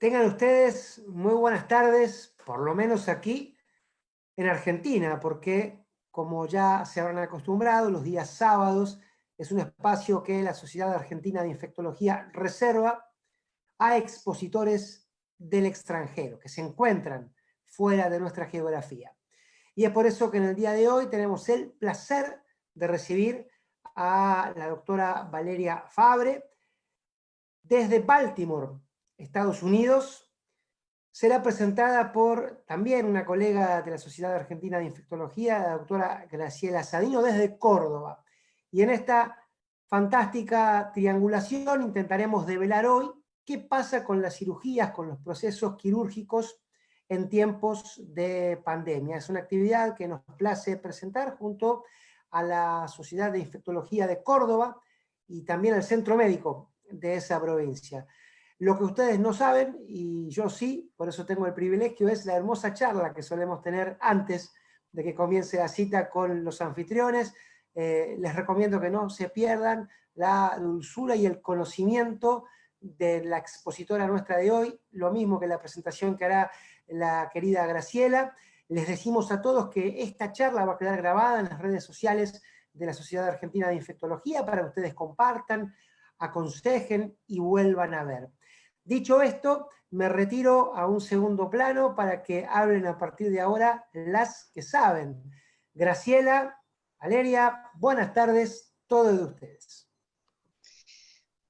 Tengan ustedes muy buenas tardes, por lo menos aquí en Argentina, porque como ya se habrán acostumbrado, los días sábados es un espacio que la Sociedad Argentina de Infectología reserva a expositores del extranjero, que se encuentran fuera de nuestra geografía. Y es por eso que en el día de hoy tenemos el placer de recibir a la doctora Valeria Fabre desde Baltimore, Estados Unidos. Será presentada por también una colega de la Sociedad Argentina de Infectología, la doctora Graciela Sadino, desde Córdoba. Y en esta fantástica triangulación intentaremos develar hoy qué pasa con las cirugías, con los procesos quirúrgicos en tiempos de pandemia. Es una actividad que nos place presentar junto a la Sociedad de Infectología de Córdoba y también al Centro Médico de esa provincia. Lo que ustedes no saben, y yo sí, por eso tengo el privilegio, es la hermosa charla que solemos tener antes de que comience la cita con los anfitriones. Les recomiendo que no se pierdan la dulzura y el conocimiento de la expositora nuestra de hoy, lo mismo que la presentación que hará la querida Graciela. Les decimos a todos que esta charla va a quedar grabada en las redes sociales de la Sociedad Argentina de Infectología para que ustedes compartan, aconsejen y vuelvan a ver. Dicho esto, me retiro a un segundo plano para que hablen a partir de ahora las que saben. Graciela, Valeria, buenas tardes, todo de ustedes.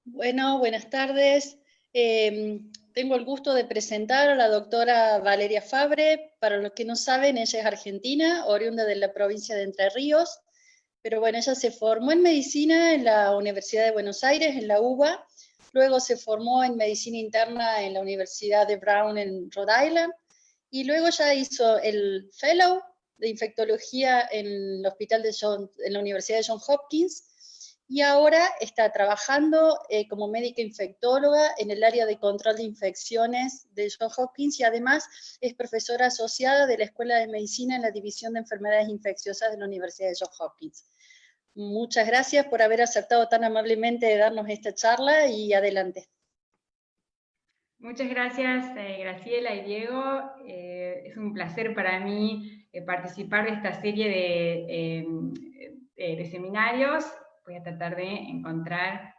Bueno, buenas tardes. Tengo el gusto de presentar a la doctora Valeria Fabre. Para los que no saben, ella es argentina, oriunda de la provincia de Entre Ríos, pero bueno, ella se formó en medicina en la Universidad de Buenos Aires, en la UBA, luego se formó en medicina interna en la Universidad de Brown en Rhode Island, y luego ya hizo el Fellow de Infectología en el hospital en la Universidad de Johns Hopkins, y ahora está trabajando como médica infectóloga en el área de control de infecciones de Johns Hopkins, y además es profesora asociada de la Escuela de Medicina en la División de Enfermedades Infecciosas de la Universidad de Johns Hopkins. Muchas gracias por haber aceptado tan amablemente de darnos esta charla, y adelante. Muchas gracias, Graciela y Diego. Es un placer para mí participar de esta serie de seminarios. Voy a tratar de encontrar...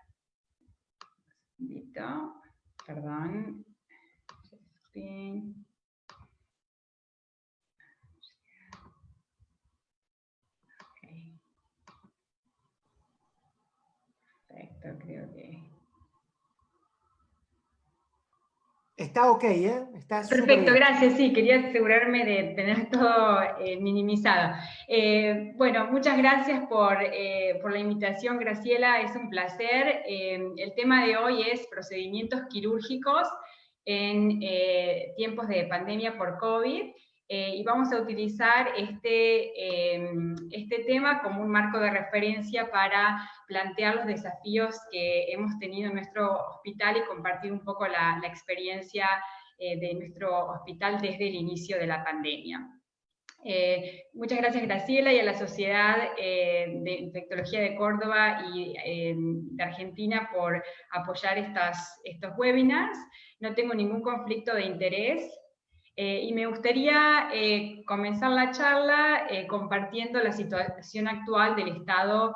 Perdón. Perfecto, creo que... Está ok, ¿eh? Está perfecto, gracias. Sí, quería asegurarme de tener todo minimizado. Bueno, muchas gracias por la invitación, Graciela. Es un placer. El tema de hoy es procedimientos quirúrgicos en tiempos de pandemia por COVID. Y vamos a utilizar este tema como un marco de referencia para plantear los desafíos que hemos tenido en nuestro hospital y compartir un poco la experiencia de nuestro hospital desde el inicio de la pandemia. Muchas gracias, Graciela, y a la Sociedad de Infectología de Córdoba y de Argentina por apoyar estos webinars. No tengo ningún conflicto de interés. Y me gustaría comenzar la charla compartiendo la situación actual del estado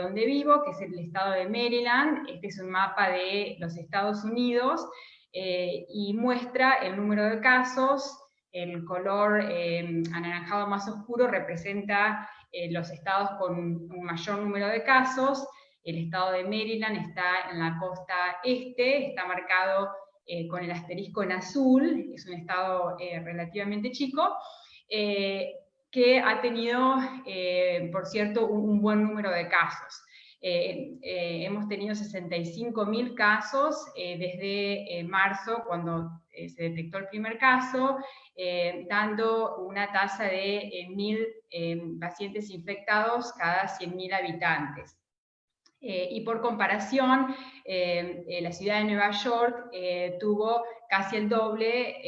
donde vivo, que es el estado de Maryland. Este es un mapa de los Estados Unidos y muestra el número de casos. El color anaranjado más oscuro representa los estados con un mayor número de casos. El estado de Maryland está en la costa este, está marcado con el asterisco en azul, es un estado relativamente chico, que ha tenido, por cierto, un buen número de casos. Hemos tenido 65.000 casos desde marzo, cuando se detectó el primer caso, dando una tasa de 1.000 pacientes infectados cada 100.000 habitantes. Y por comparación, la ciudad de Nueva York tuvo casi el doble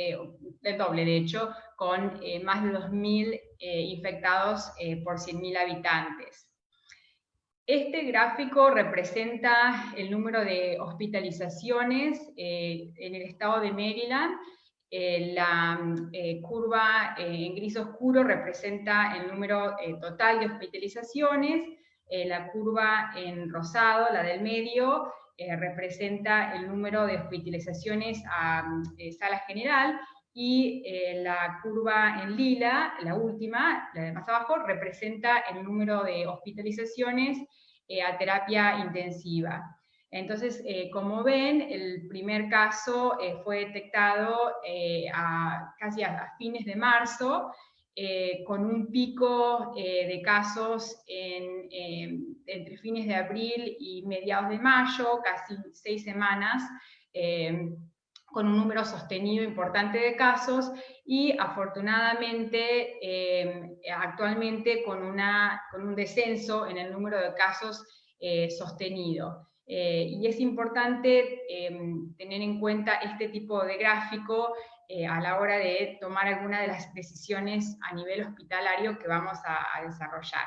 de hecho, con más de 2.000 infectados por 100.000 habitantes. Este gráfico representa el número de hospitalizaciones en el estado de Maryland. La curva en gris oscuro representa el número total de hospitalizaciones. La curva en rosado, la del medio, representa el número de hospitalizaciones a sala general, y la curva en lila, la última, la de más abajo, representa el número de hospitalizaciones a terapia intensiva. Entonces, como ven, el primer caso fue detectado casi a fines de marzo, con un pico de casos entre fines de abril y mediados de mayo, casi 6 semanas, con un número sostenido importante de casos, y afortunadamente actualmente con un descenso en el número de casos sostenido. Y es importante tener en cuenta este tipo de gráfico a la hora de tomar alguna de las decisiones a nivel hospitalario que vamos a desarrollar.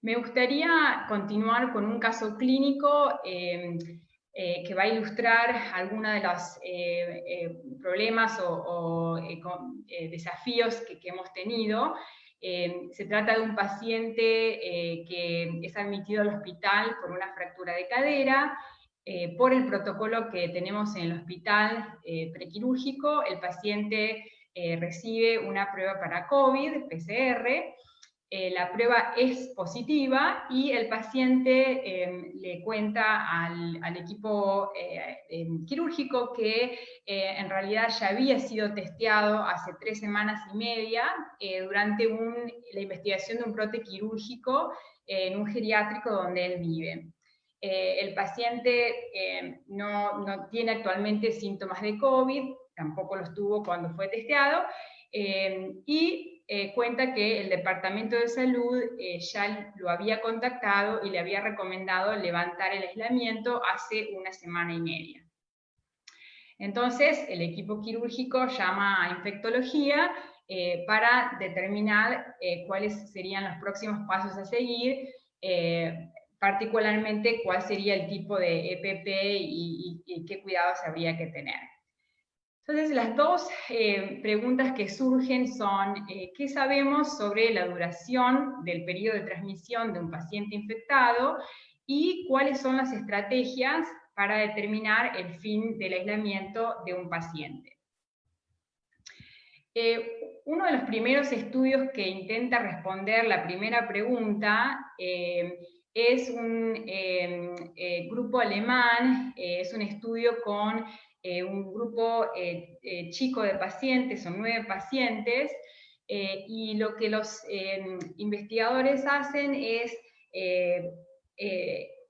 Me gustaría continuar con un caso clínico que va a ilustrar algunos de los problemas o desafíos que hemos tenido. Se trata de un paciente que es admitido al hospital por una fractura de cadera. Por el protocolo que tenemos en el hospital prequirúrgico, el paciente recibe una prueba para COVID, PCR. La prueba es positiva y el paciente le cuenta al equipo quirúrgico que en realidad ya había sido testeado hace 3 semanas y media durante la investigación de un brote quirúrgico en un geriátrico donde él vive. El paciente no tiene actualmente síntomas de COVID, tampoco los tuvo cuando fue testeado, y cuenta que el Departamento de Salud ya lo había contactado y le había recomendado levantar el aislamiento hace 1 semana y media. Entonces, el equipo quirúrgico llama a infectología para determinar cuáles serían los próximos pasos a seguir, particularmente cuál sería el tipo de EPP y qué cuidados habría que tener. Entonces, las dos preguntas que surgen son, ¿qué sabemos sobre la duración del periodo de transmisión de un paciente infectado? Y cuáles son las estrategias para determinar el fin del aislamiento de un paciente. Uno de los primeros estudios que intenta responder la primera pregunta es un grupo alemán, es un estudio con un grupo chico de pacientes, son 9 pacientes, y lo que los investigadores hacen es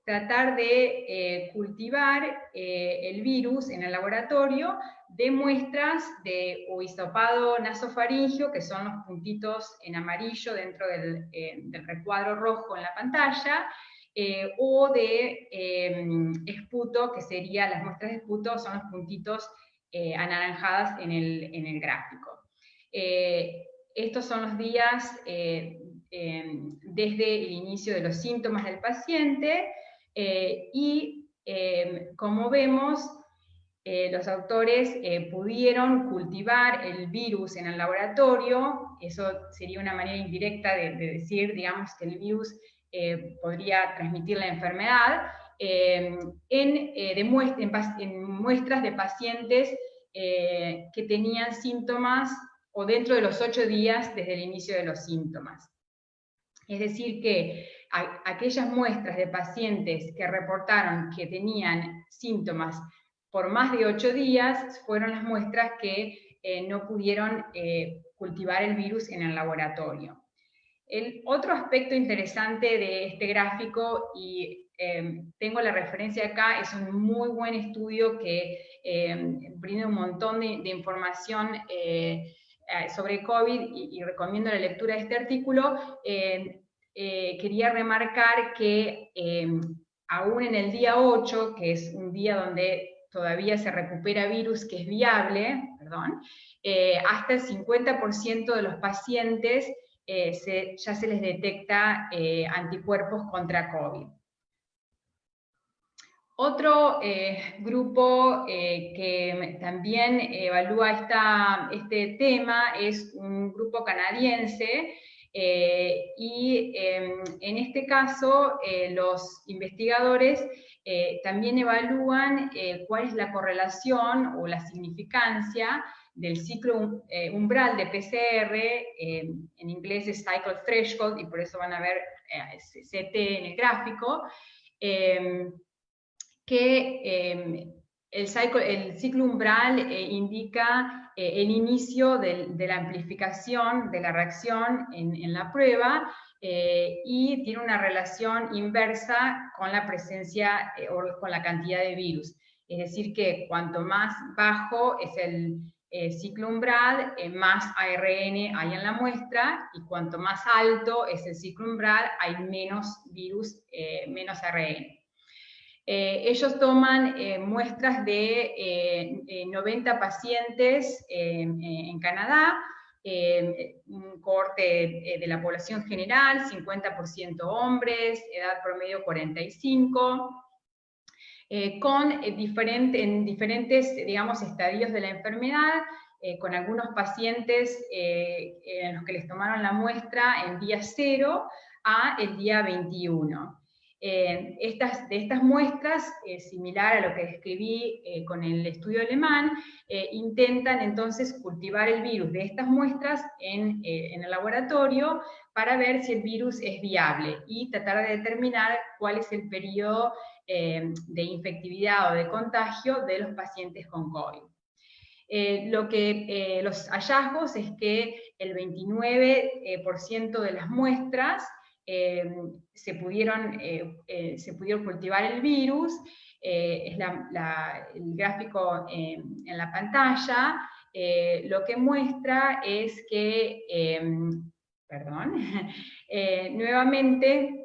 tratar de cultivar el virus en el laboratorio de muestras de o hisopado nasofaringeo, que son los puntitos en amarillo dentro del recuadro rojo en la pantalla, o de esputo, que serían las muestras de esputo, son los puntitos anaranjadas en el gráfico. Estos son los días desde el inicio de los síntomas del paciente, y como vemos, los autores pudieron cultivar el virus en el laboratorio. Eso sería una manera indirecta de decir, digamos, que el virus podría transmitir la enfermedad, en muestras de pacientes que tenían síntomas o dentro de los 8 días desde el inicio de los síntomas. Es decir, que aquellas muestras de pacientes que reportaron que tenían síntomas por más de 8 días fueron las muestras que no pudieron cultivar el virus en el laboratorio. El otro aspecto interesante de este gráfico, y tengo la referencia acá, es un muy buen estudio que brinda un montón de información sobre COVID, y recomiendo la lectura de este artículo. Quería remarcar que aún en el día 8, que es un día donde todavía se recupera virus que es viable, hasta el 50% de los pacientes ya se les detecta anticuerpos contra COVID. Otro grupo que también evalúa este tema es un grupo canadiense, y en este caso los investigadores también evalúan cuál es la correlación o la significancia del ciclo umbral de PCR, en inglés es cycle threshold, y por eso van a ver CT en el gráfico, que el ciclo umbral indica el inicio de la amplificación de la reacción en la prueba, y tiene una relación inversa con la presencia o con la cantidad de virus. Es decir, que cuanto más bajo es el ciclo umbral, más ARN hay en la muestra, y cuanto más alto es el ciclo umbral, hay menos virus, menos ARN. Ellos toman muestras de 90 pacientes en Canadá, un cohorte de la población general, 50% hombres, edad promedio 45, en diferentes, digamos, estadios de la enfermedad, con algunos pacientes en los que les tomaron la muestra en día 0 a el día 21. De estas muestras, similar a lo que describí con el estudio alemán, intentan entonces cultivar el virus de estas muestras en el laboratorio para ver si el virus es viable y tratar de determinar cuál es el periodo de infectividad o de contagio de los pacientes con COVID. Los hallazgos es que el 29% de las muestras se pudieron cultivar el virus. Es el gráfico en la pantalla. Lo que muestra es que, nuevamente,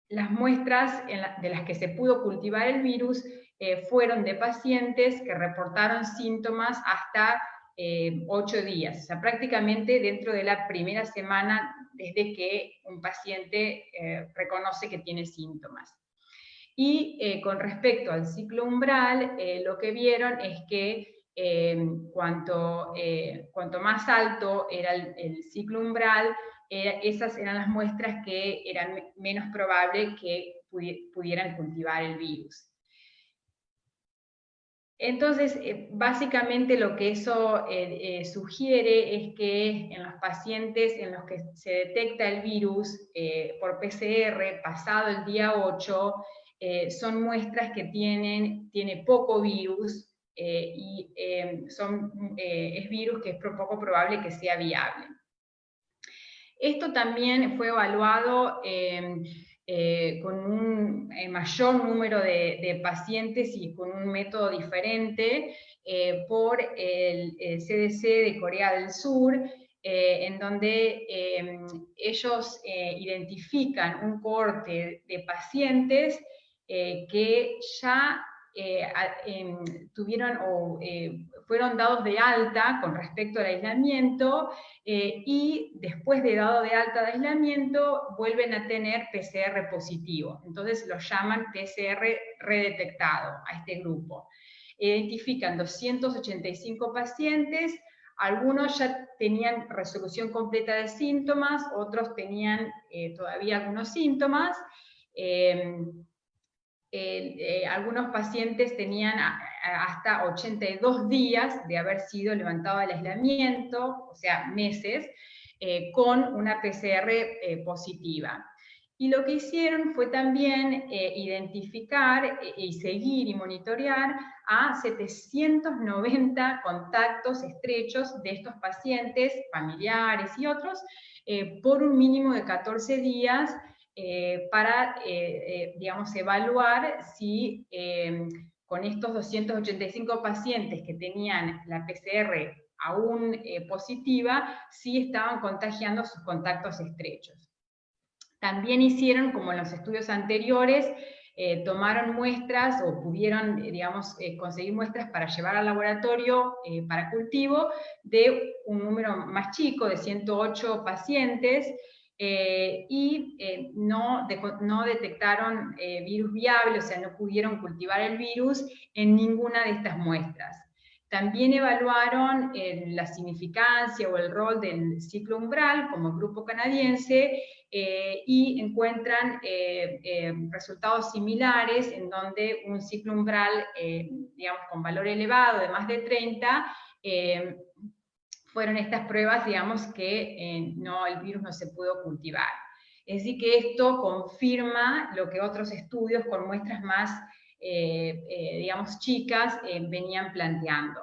las muestras de las que se pudo cultivar el virus fueron de pacientes que reportaron síntomas hasta 8 días, o sea, prácticamente dentro de la primera semana desde que un paciente reconoce que tiene síntomas. Y con respecto al ciclo umbral, lo que vieron es que cuanto más alto era el ciclo umbral, esas eran las muestras que eran menos probable que pudieran cultivar el virus. Entonces, básicamente lo que eso sugiere es que en los pacientes en los que se detecta el virus por PCR pasado el día 8, son muestras que tiene poco virus, y es virus que es poco probable que sea viable. Esto también fue evaluado con un mayor número de pacientes y con un método diferente por el CDC de Corea del Sur, en donde ellos identifican un cohorte de pacientes que ya tuvieron o fueron dados de alta con respecto al aislamiento, y después de dado de alta de aislamiento vuelven a tener PCR positivo. Entonces lo llaman PCR redetectado a este grupo. Identifican 285 pacientes, algunos ya tenían resolución completa de síntomas, otros tenían todavía algunos síntomas. Algunos pacientes tenían hasta 82 días de haber sido levantado del aislamiento, o sea, meses, con una PCR positiva. Y lo que hicieron fue también identificar y seguir y monitorear a 790 contactos estrechos de estos pacientes, familiares y otros, por un mínimo de 14 días, para, digamos, evaluar si con estos 285 pacientes que tenían la PCR aún positiva, si estaban contagiando sus contactos estrechos. También hicieron, como en los estudios anteriores, tomaron muestras o pudieron, digamos, conseguir muestras para llevar al laboratorio para cultivo de un número más chico, de 108 pacientes, y no detectaron virus viable, o sea, no pudieron cultivar el virus en ninguna de estas muestras. También evaluaron la significancia o el rol del ciclo umbral como grupo canadiense y encuentran resultados similares en donde un ciclo umbral, digamos, con valor elevado de más de 30, fueron estas pruebas, digamos, que el virus no se pudo cultivar. Es decir, que esto confirma lo que otros estudios con muestras más, digamos, chicas venían planteando.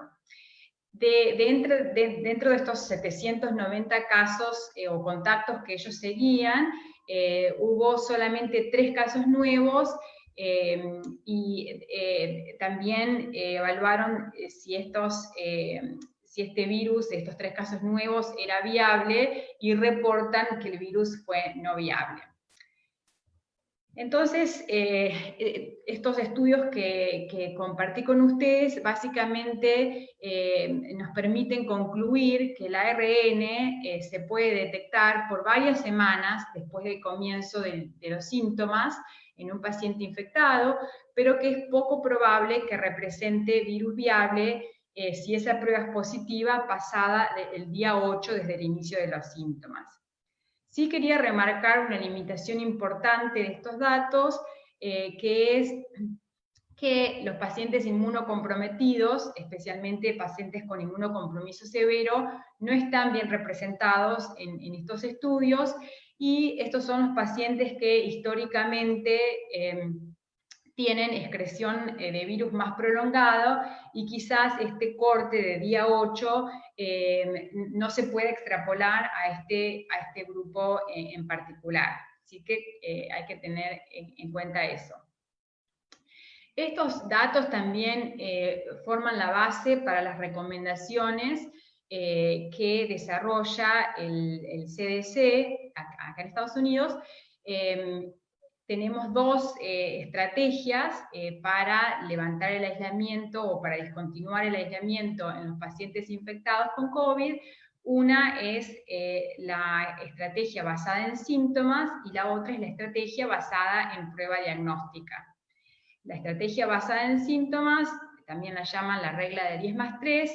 Dentro de estos 790 casos o contactos que ellos seguían, hubo solamente 3 casos nuevos, y también evaluaron si este virus, estos 3 casos nuevos, era viable, y reportan que el virus fue no viable. Entonces, estos estudios que compartí con ustedes básicamente nos permiten concluir que el ARN se puede detectar por varias semanas después del comienzo de los síntomas en un paciente infectado, pero que es poco probable que represente virus viable si esa prueba es positiva pasada el día 8 desde el inicio de los síntomas. Sí quería remarcar una limitación importante de estos datos, que es que los pacientes inmunocomprometidos, especialmente pacientes con inmunocompromiso severo, no están bien representados en estos estudios, y estos son los pacientes que históricamente tienen excreción de virus más prolongado, y quizás este corte de día 8 no se puede extrapolar a este grupo en particular. Así que hay que tener en cuenta eso. Estos datos también forman la base para las recomendaciones que desarrolla el CDC acá en Estados Unidos. Tenemos 2 estrategias para levantar el aislamiento o para discontinuar el aislamiento en los pacientes infectados con COVID. Una es la estrategia basada en síntomas, y la otra es la estrategia basada en prueba diagnóstica. La estrategia basada en síntomas, también la llaman la regla de 10+3,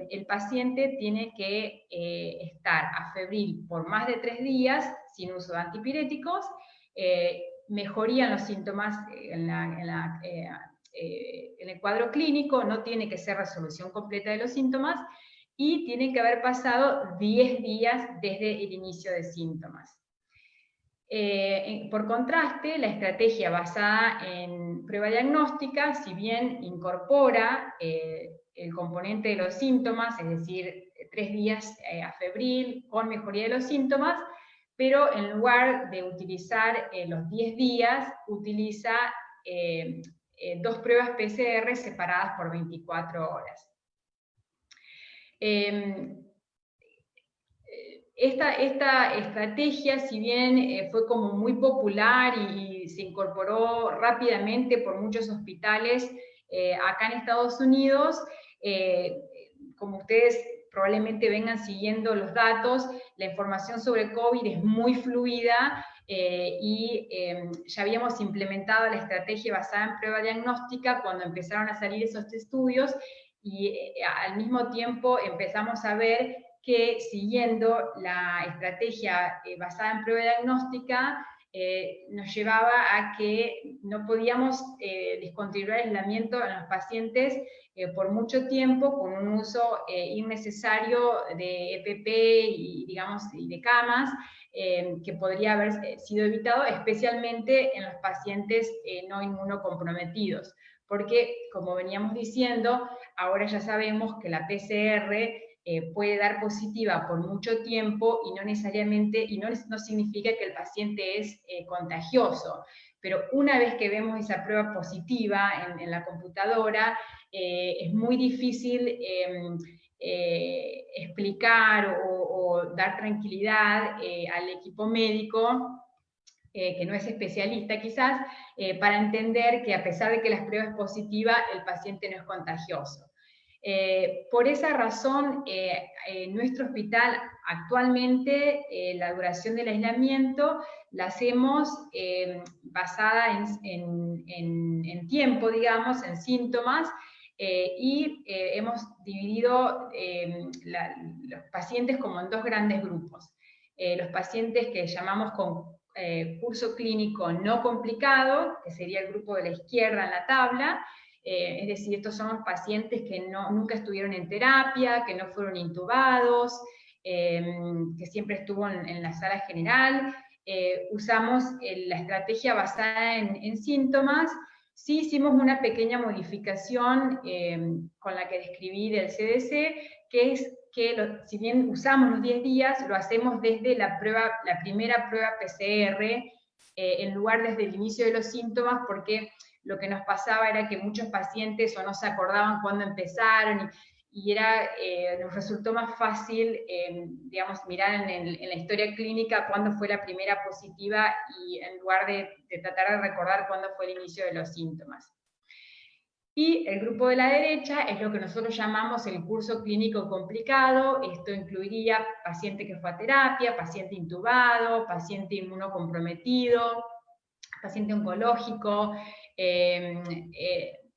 el paciente tiene que estar afebril por más de 3 días sin uso de antipiréticos, mejorían los síntomas en el cuadro clínico, no tiene que ser resolución completa de los síntomas, y tiene que haber pasado 10 días desde el inicio de síntomas. Por contraste, la estrategia basada en prueba diagnóstica, si bien incorpora el componente de los síntomas, es decir, 3 días afebril con mejoría de los síntomas, pero en lugar de utilizar los 10 días, utiliza 2 pruebas PCR separadas por 24 horas. Esta estrategia, si bien fue como muy popular y se incorporó rápidamente por muchos hospitales acá en Estados Unidos, como ustedes probablemente vengan siguiendo los datos, la información sobre COVID es muy fluida, y ya habíamos implementado la estrategia basada en prueba diagnóstica cuando empezaron a salir esos estudios, y al mismo tiempo empezamos a ver que siguiendo la estrategia basada en prueba diagnóstica nos llevaba a que no podíamos discontinuar el aislamiento en los pacientes por mucho tiempo con un uso innecesario de EPP y, digamos, y de camas, que podría haber sido evitado, especialmente en los pacientes no inmunocomprometidos. Porque, como veníamos diciendo, ahora ya sabemos que la PCR puede dar positiva por mucho tiempo, y no necesariamente, y no significa que el paciente es contagioso. Pero una vez que vemos esa prueba positiva en la computadora, es muy difícil explicar o dar tranquilidad al equipo médico que no es especialista quizás, para entender que a pesar de que la prueba es positiva, el paciente no es contagioso. Por esa razón, en nuestro hospital actualmente la duración del aislamiento la hacemos basada en tiempo, digamos, en síntomas, y hemos dividido los pacientes como en dos grandes grupos. Los pacientes que llamamos con curso clínico no complicado, que sería el grupo de la izquierda en la tabla, es decir, estos son los pacientes que nunca estuvieron en terapia, que no fueron intubados, que siempre estuvo en la sala general. Usamos la estrategia basada en síntomas. Sí hicimos una pequeña modificación con la que describí del CDC, que es que si bien usamos los 10 días, lo hacemos desde la primera prueba PCR, en lugar desde el inicio de los síntomas, porque lo que nos pasaba era que muchos pacientes o no se acordaban cuándo empezaron, y nos resultó más fácil, digamos, mirar en la historia clínica cuándo fue la primera positiva, y en lugar de tratar de recordar cuándo fue el inicio de los síntomas. Y el grupo de la derecha es lo que nosotros llamamos el curso clínico complicado. Esto incluiría paciente que fue a terapia, paciente intubado, paciente inmunocomprometido, paciente oncológico,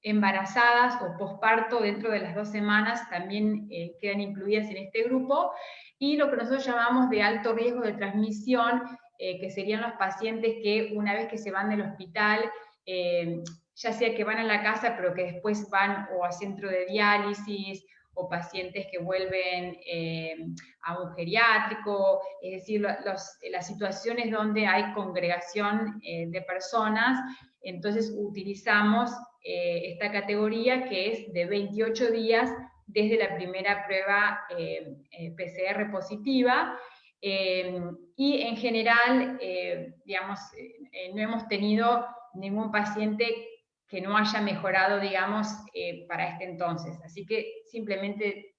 embarazadas o posparto dentro de las 2 semanas también quedan incluidas en este grupo, y lo que nosotros llamamos de alto riesgo de transmisión, que serían los pacientes que una vez que se van del hospital, ya sea que van a la casa pero que después van o a centro de diálisis, o pacientes que vuelven a un geriátrico, es decir, las situaciones donde hay congregación de personas. Entonces utilizamos esta categoría, que es de 28 días desde la primera prueba PCR positiva, y en general, digamos, no hemos tenido ningún paciente que no haya mejorado, digamos, para este entonces. Así que simplemente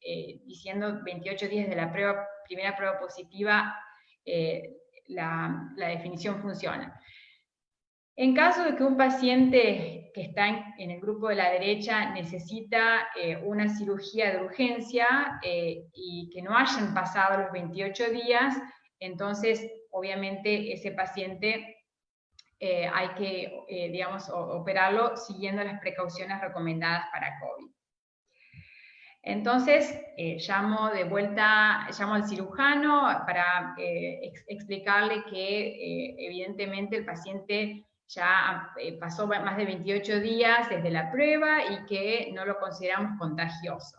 diciendo 28 días de la primera prueba positiva, la definición funciona. En caso de que un paciente que está en el grupo de la derecha necesita una cirugía de urgencia y que no hayan pasado los 28 días, entonces obviamente ese paciente hay que, digamos, operarlo siguiendo las precauciones recomendadas para COVID. Entonces, llamo al cirujano para explicarle que evidentemente el paciente ya pasó más de 28 días desde la prueba y que no lo consideramos contagioso.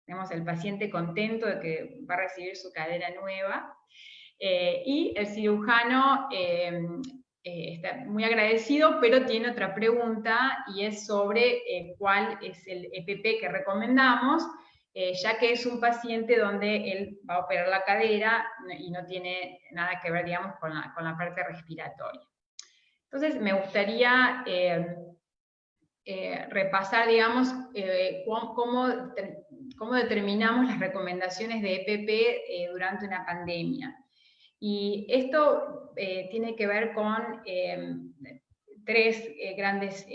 Tenemos al paciente contento de que va a recibir su cadera nueva, y el cirujano está muy agradecido, pero tiene otra pregunta, y es sobre cuál es el EPP que recomendamos, ya que es un paciente donde él va a operar la cadera y no tiene nada que ver, digamos, con la parte respiratoria. Entonces, me gustaría repasar, digamos, cómo determinamos las recomendaciones de EPP durante una pandemia. Y esto tiene que ver con 3 grandes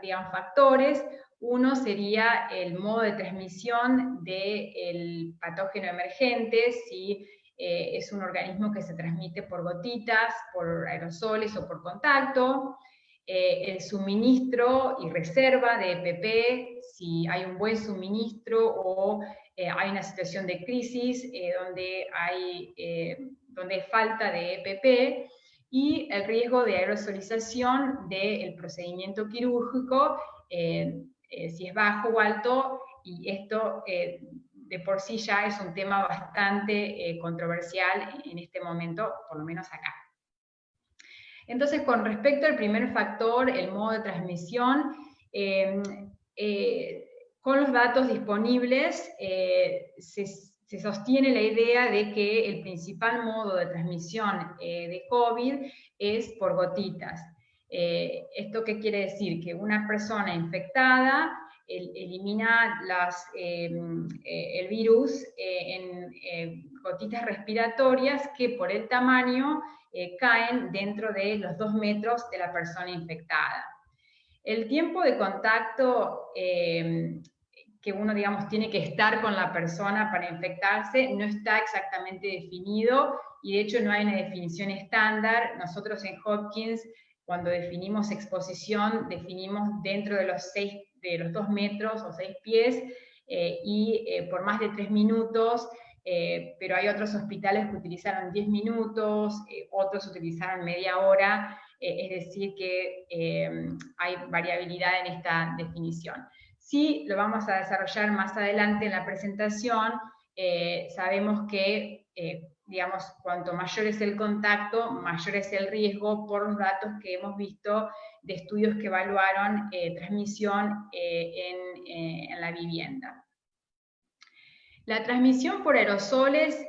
digamos, factores. Uno sería el modo de transmisión del patógeno emergente, si es un organismo que se transmite por gotitas, por aerosoles o por contacto. El suministro y reserva de EPP, si hay un buen suministro o hay una situación de crisis donde hay falta de EPP, y el riesgo de aerosolización del procedimiento quirúrgico, si es bajo o alto, y esto de por sí ya es un tema bastante controversial en este momento, por lo menos acá. Entonces, con respecto al primer factor, el modo de transmisión, con los datos disponibles se sostiene la idea de que el principal modo de transmisión de COVID es por gotitas. ¿Esto qué quiere decir? Que una persona infectada elimina el virus en gotitas respiratorias que por el tamaño caen dentro de los 2 metros de la persona infectada. El tiempo de contacto que uno, digamos, tiene que estar con la persona para infectarse no está exactamente definido, y de hecho no hay una definición estándar. Nosotros en Hopkins, cuando definimos exposición, definimos dentro de los 2 metros o 6 pies, por más de 3 minutos, pero hay otros hospitales que utilizaron 10 minutos, otros utilizaron media hora, es decir que hay variabilidad en esta definición. Sí, lo vamos a desarrollar más adelante en la presentación. Sabemos que, digamos, cuanto mayor es el contacto, mayor es el riesgo, por los datos que hemos visto de estudios que evaluaron transmisión en la vivienda. La transmisión por aerosoles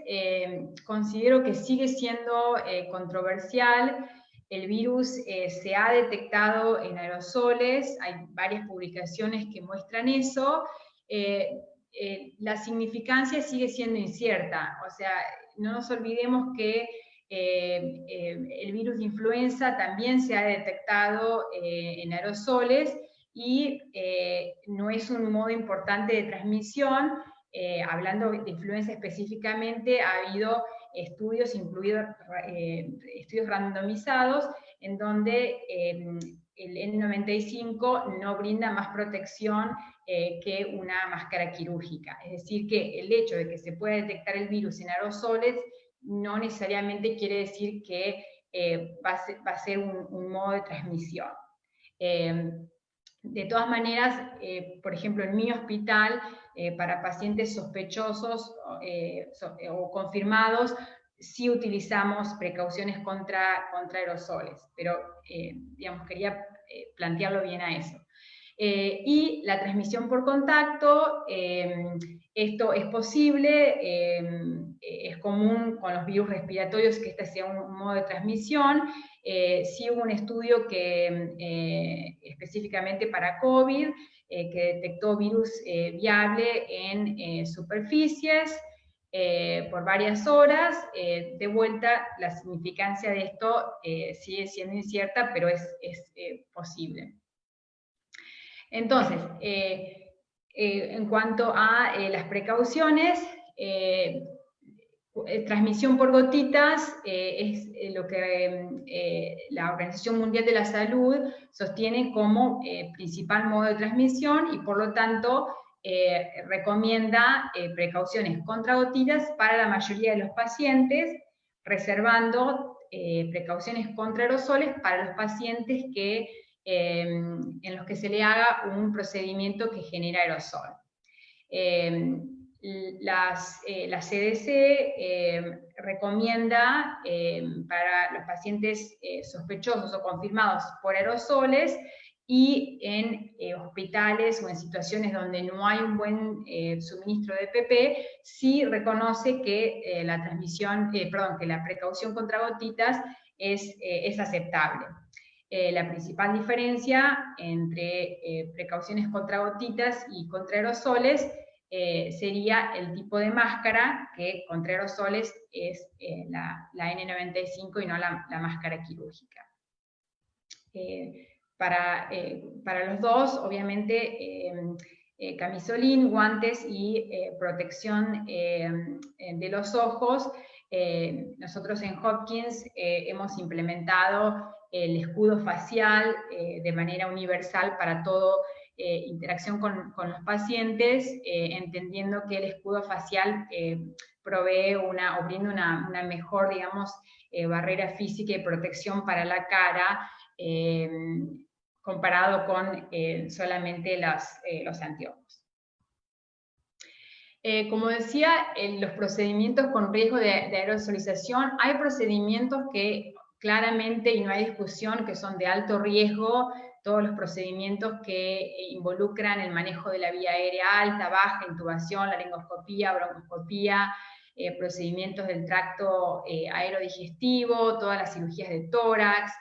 considero que sigue siendo controversial. El virus se ha detectado en aerosoles, hay varias publicaciones que muestran eso. La significancia sigue siendo incierta, o sea, no nos olvidemos que el virus de influenza también se ha detectado en aerosoles, y no es un modo importante de transmisión. Hablando de influenza específicamente, ha habido estudios, incluidos estudios randomizados, en donde el N95 no brinda más protección que una máscara quirúrgica. Es decir, que el hecho de que se pueda detectar el virus en aerosoles no necesariamente quiere decir que va a ser un modo de transmisión. De todas maneras, por ejemplo, en mi hospital, para pacientes sospechosos o confirmados, sí utilizamos precauciones contra aerosoles, pero digamos, quería plantearlo bien a eso. Y la transmisión por contacto, esto es posible, es común con los virus respiratorios que este sea un modo de transmisión. Sí hubo un estudio que específicamente para COVID, que detectó virus viable en superficies por varias horas. De vuelta, la significancia de esto sigue siendo incierta, pero es posible. Entonces, en cuanto a las precauciones, transmisión por gotitas es lo que la Organización Mundial de la Salud sostiene como principal modo de transmisión, y por lo tanto recomienda precauciones contra gotitas para la mayoría de los pacientes, reservando precauciones contra aerosoles para los pacientes en los que se le haga un procedimiento que genera aerosol. La CDC recomienda para los pacientes sospechosos o confirmados por aerosoles, y en hospitales o en situaciones donde no hay un buen suministro de PP, sí reconoce que que la precaución contra gotitas es aceptable. La principal diferencia entre precauciones contra gotitas y contra aerosoles sería el tipo de máscara, que contra aerosoles es la N95 y no la máscara quirúrgica. Para los dos, obviamente, camisolín, guantes y protección de los ojos. Nosotros en Hopkins hemos implementado el escudo facial de manera universal para todo interacción con los pacientes, entendiendo que el escudo facial provee o brinda una mejor, digamos, barrera física y protección para la cara, comparado con solamente los anteojos. Como decía, los procedimientos con riesgo de aerosolización, hay procedimientos que claramente, y no hay discusión, que son de alto riesgo. Todos los procedimientos que involucran el manejo de la vía aérea alta, baja, intubación, laringoscopía, broncoscopía, procedimientos del tracto aerodigestivo, todas las cirugías de tórax,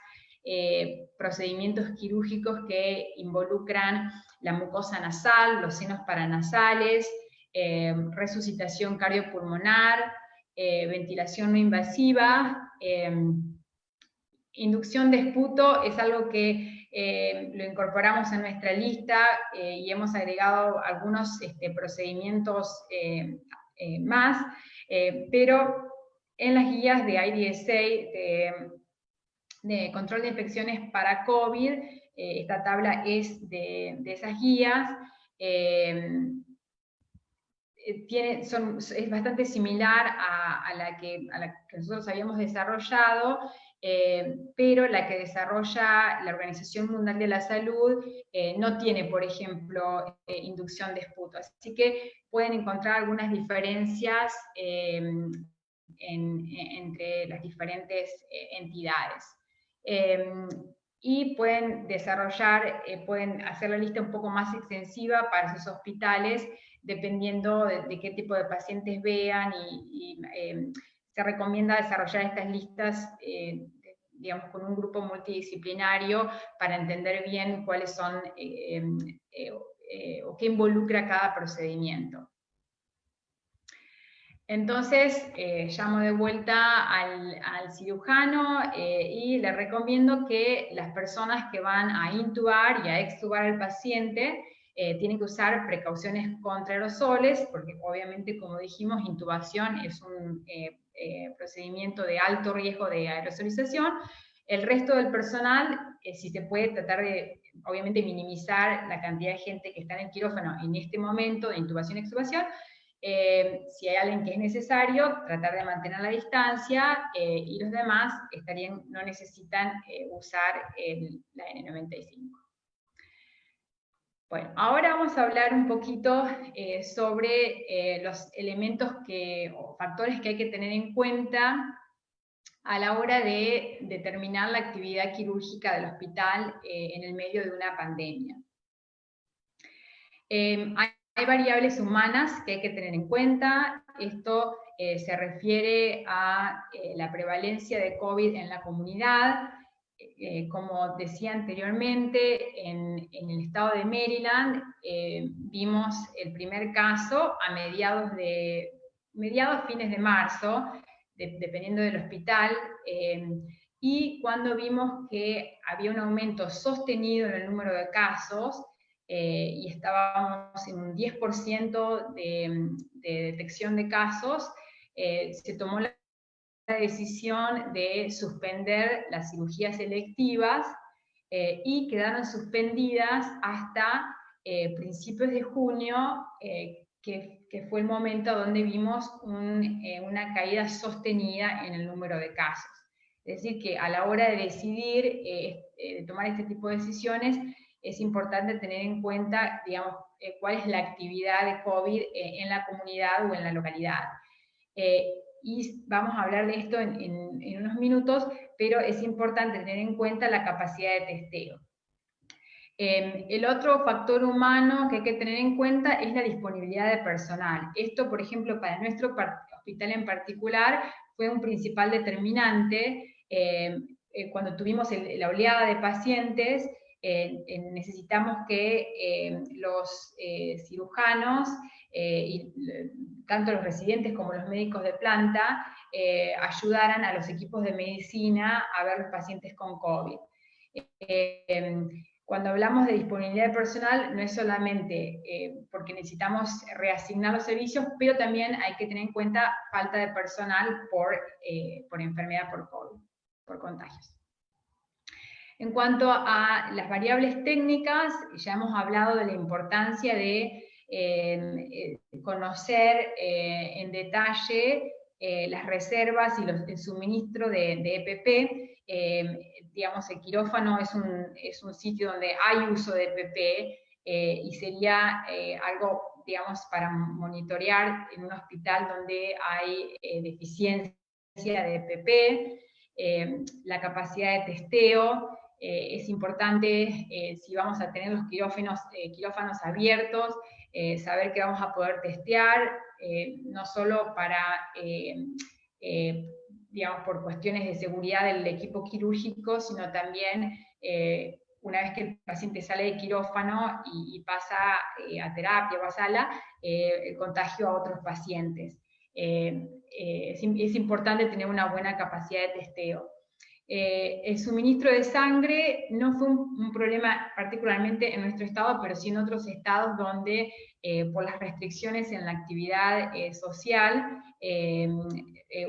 procedimientos quirúrgicos que involucran la mucosa nasal, los senos paranasales, resucitación cardiopulmonar, ventilación no invasiva, inducción de esputo es algo que lo incorporamos a nuestra lista y hemos agregado algunos procedimientos más, pero en las guías de IDSA, de control de infecciones para COVID, esta tabla es de esas guías, es bastante similar a la que nosotros habíamos desarrollado, pero la que desarrolla la Organización Mundial de la Salud no tiene, por ejemplo, inducción de esputo. Así que pueden encontrar algunas diferencias entre las diferentes entidades. Y pueden desarrollar, pueden hacer la lista un poco más extensiva para sus hospitales, dependiendo de qué tipo de pacientes vean, y se recomienda desarrollar estas listas, digamos, con un grupo multidisciplinario para entender bien cuáles son o qué involucra cada procedimiento. Entonces, llamo de vuelta al cirujano y le recomiendo que las personas que van a intubar y a extubar al paciente tienen que usar precauciones contra aerosoles, porque obviamente, como dijimos, intubación es un procedimiento de alto riesgo de aerosolización. El resto del personal, si se puede tratar de, obviamente, minimizar la cantidad de gente que está en el quirófano en este momento de intubación y extubación. Si hay alguien que es necesario, tratar de mantener la distancia, y los demás no necesitan usar la N95. Bueno, ahora vamos a hablar un poquito sobre los elementos o factores que hay que tener en cuenta a la hora de determinar la actividad quirúrgica del hospital en el medio de una pandemia. Hay variables humanas que hay que tener en cuenta. Esto se refiere a la prevalencia de COVID en la comunidad. Como decía anteriormente, en el estado de Maryland vimos el primer caso a fines de marzo, dependiendo del hospital, y cuando vimos que había un aumento sostenido en el número de casos, y estábamos en un 10% de detección de casos, se tomó la decisión de suspender las cirugías electivas y quedaron suspendidas hasta principios de junio, que fue el momento donde vimos una caída sostenida en el número de casos. Es decir, que a la hora de decidir, de tomar este tipo de decisiones, es importante tener en cuenta, digamos, cuál es la actividad de COVID en la comunidad o en la localidad. Y vamos a hablar de esto en unos minutos, pero es importante tener en cuenta la capacidad de testeo. El otro factor humano que hay que tener en cuenta es la disponibilidad de personal. Esto, por ejemplo, para nuestro hospital en particular, fue un principal determinante. Cuando tuvimos la oleada de pacientes, necesitamos que los cirujanos, y tanto los residentes como los médicos de planta, ayudaran a los equipos de medicina a ver los pacientes con COVID. Cuando hablamos de disponibilidad de personal, no es solamente porque necesitamos reasignar los servicios, pero también hay que tener en cuenta falta de personal por enfermedad por COVID, por contagios. En cuanto a las variables técnicas, ya hemos hablado de la importancia de conocer en detalle las reservas y el suministro de EPP. Digamos, el quirófano es un sitio donde hay uso de EPP, y sería algo, digamos, para monitorear en un hospital donde hay deficiencia de EPP. La capacidad de testeo es importante. Si vamos a tener los quirófanos abiertos, saber que vamos a poder testear, no solo para, digamos, por cuestiones de seguridad del equipo quirúrgico, sino también una vez que el paciente sale de quirófano y pasa a terapia o a sala, el contagio a otros pacientes. Es importante tener una buena capacidad de testeo. El suministro de sangre no fue un problema particularmente en nuestro estado, pero sí en otros estados donde por las restricciones en la actividad social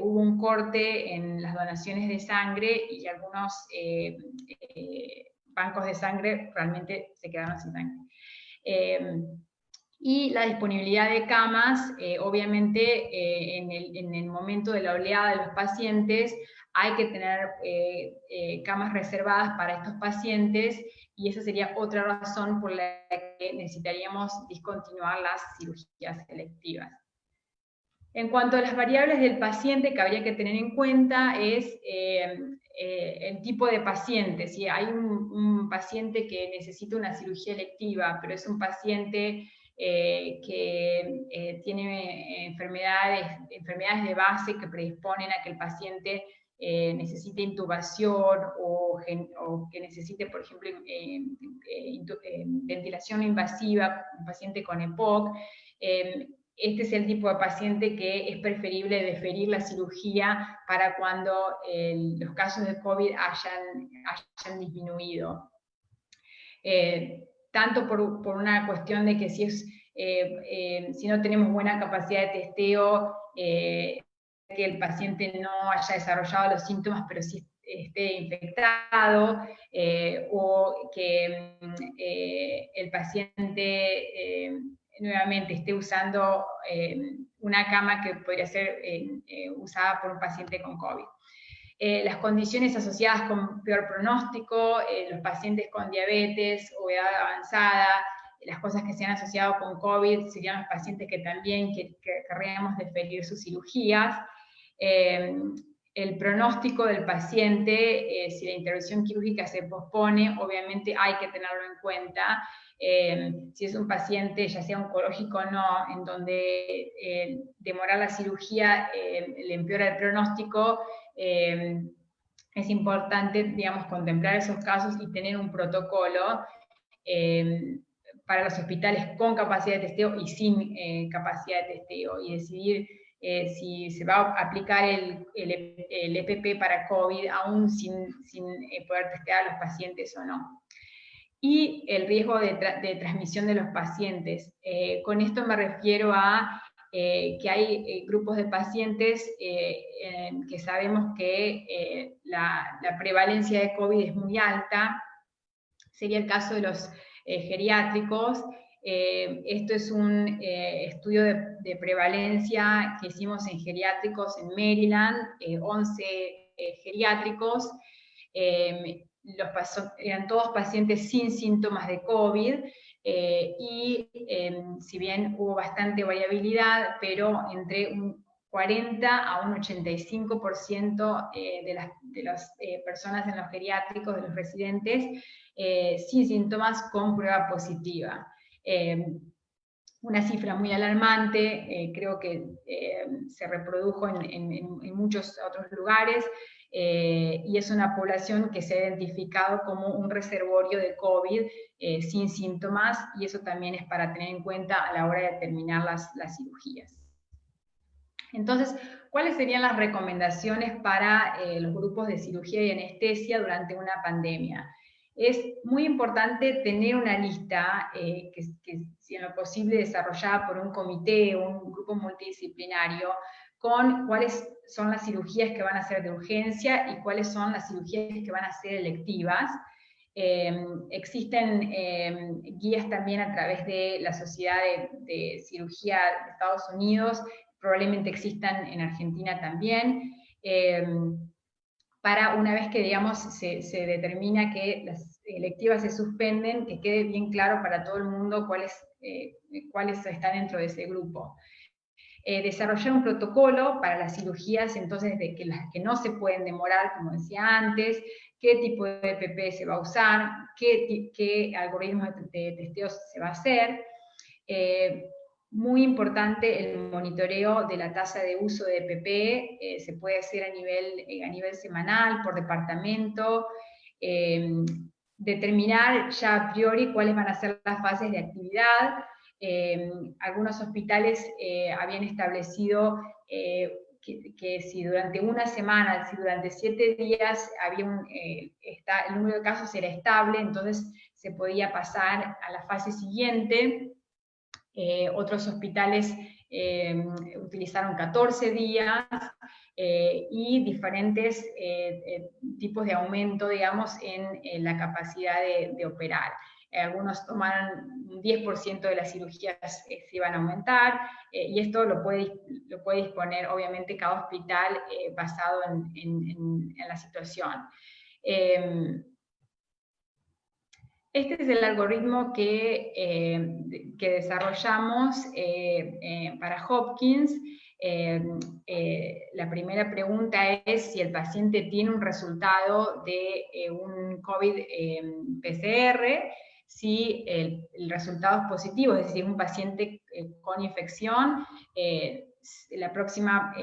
hubo un corte en las donaciones de sangre y algunos bancos de sangre realmente se quedaron sin sangre. Y la disponibilidad de camas, obviamente en el momento de la oleada de los pacientes hay que tener camas reservadas para estos pacientes, y esa sería otra razón por la que necesitaríamos discontinuar las cirugías electivas. En cuanto a las variables del paciente que habría que tener en cuenta es el tipo de paciente. Si hay un paciente que necesita una cirugía electiva, pero es un paciente que tiene enfermedades de base que predisponen a que el paciente necesite intubación o que necesite, por ejemplo, ventilación no invasiva, un paciente con EPOC, este es el tipo de paciente que es preferible deferir la cirugía para cuando los casos de COVID hayan disminuido. Tanto por una cuestión de que si no tenemos buena capacidad de testeo, que el paciente no haya desarrollado los síntomas, pero sí esté infectado, o que el paciente nuevamente esté usando una cama que podría ser usada por un paciente con COVID. Las condiciones asociadas con peor pronóstico, los pacientes con diabetes o edad avanzada, las cosas que se han asociado con COVID serían los pacientes que también querríamos deferir sus cirugías. El pronóstico del paciente, si la intervención quirúrgica se pospone, obviamente hay que tenerlo en cuenta. Si es un paciente, ya sea oncológico o no, en donde demorar la cirugía le empeora el pronóstico, es importante, digamos, contemplar esos casos y tener un protocolo para los hospitales con capacidad de testeo y sin capacidad de testeo, y decidir si se va a aplicar el EPP para COVID aún sin poder testear a los pacientes o no. Y el riesgo de transmisión de los pacientes. Con esto me refiero a que hay grupos de pacientes que sabemos que la prevalencia de COVID es muy alta. Sería el caso de los geriátricos. Esto es un estudio de prevalencia que hicimos en geriátricos en Maryland, 11 geriátricos. Eran todos pacientes sin síntomas de COVID, y si bien hubo bastante variabilidad, pero entre un 40 a un 85% de las personas en los geriátricos, de los residentes, sin síntomas con prueba positiva. Una cifra muy alarmante, creo que se reprodujo en muchos otros lugares, y es una población que se ha identificado como un reservorio de COVID sin síntomas, y eso también es para tener en cuenta a la hora de terminar las cirugías. Entonces, ¿cuáles serían las recomendaciones para los grupos de cirugía y anestesia durante una pandemia? Es muy importante tener una lista que si en lo posible desarrollada por un comité o un grupo multidisciplinario, con cuáles son las cirugías que van a ser de urgencia y cuáles son las cirugías que van a ser electivas. Existen guías también a través de la Sociedad de Cirugía de Estados Unidos, probablemente existan en Argentina también, para una vez que, digamos, se determina que las electivas se suspenden, que quede bien claro para todo el mundo cuáles están dentro de ese grupo. Desarrollar un protocolo para las cirugías, entonces, de que las que no se pueden demorar, como decía antes, qué tipo de EPP se va a usar, qué algoritmo de testeo se va a hacer. Muy importante el monitoreo de la tasa de uso de EPP, se puede hacer a nivel semanal, por departamento, determinar ya a priori cuáles van a ser las fases de actividad. Algunos hospitales habían establecido que si durante una semana, si durante 7 días había el número de casos era estable, entonces se podía pasar a la fase siguiente. Otros hospitales utilizaron 14 días y diferentes tipos de aumento, digamos, en la capacidad de operar. Algunos tomaron un 10% de las cirugías se iban a aumentar, y esto lo puede disponer, obviamente, cada hospital basado en la situación. Este es el algoritmo que desarrollamos para Hopkins. La primera pregunta es si el paciente tiene un resultado de un COVID PCR, si el resultado es positivo, es decir, un paciente con infección. La próxima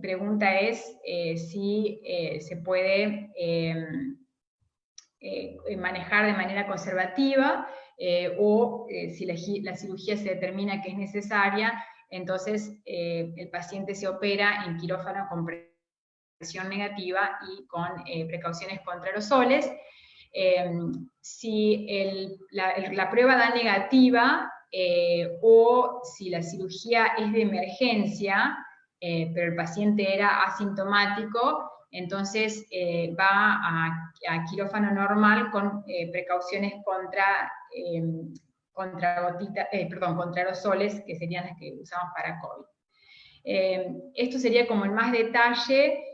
pregunta es si se puede manejar de manera conservativa, o si la cirugía se determina que es necesaria, entonces el paciente se opera en quirófano con presión negativa y con precauciones contra aerosoles. Si la prueba da negativa, o si la cirugía es de emergencia, pero el paciente era asintomático, entonces va a quirófano normal con precauciones contra aerosoles, que serían las que usamos para COVID. Esto sería como en más detalle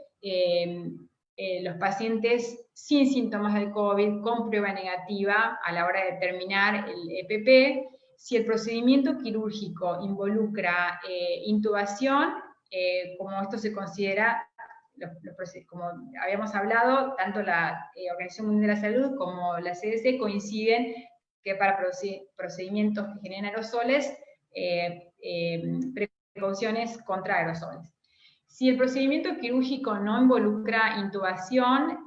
los pacientes sin síntomas de COVID, con prueba negativa a la hora de determinar el EPP. Si el procedimiento quirúrgico involucra intubación, como esto se considera, como habíamos hablado, tanto la Organización Mundial de la Salud como la CDC coinciden que para procedimientos que generan aerosoles, precauciones contra aerosoles. Si el procedimiento quirúrgico no involucra intubación,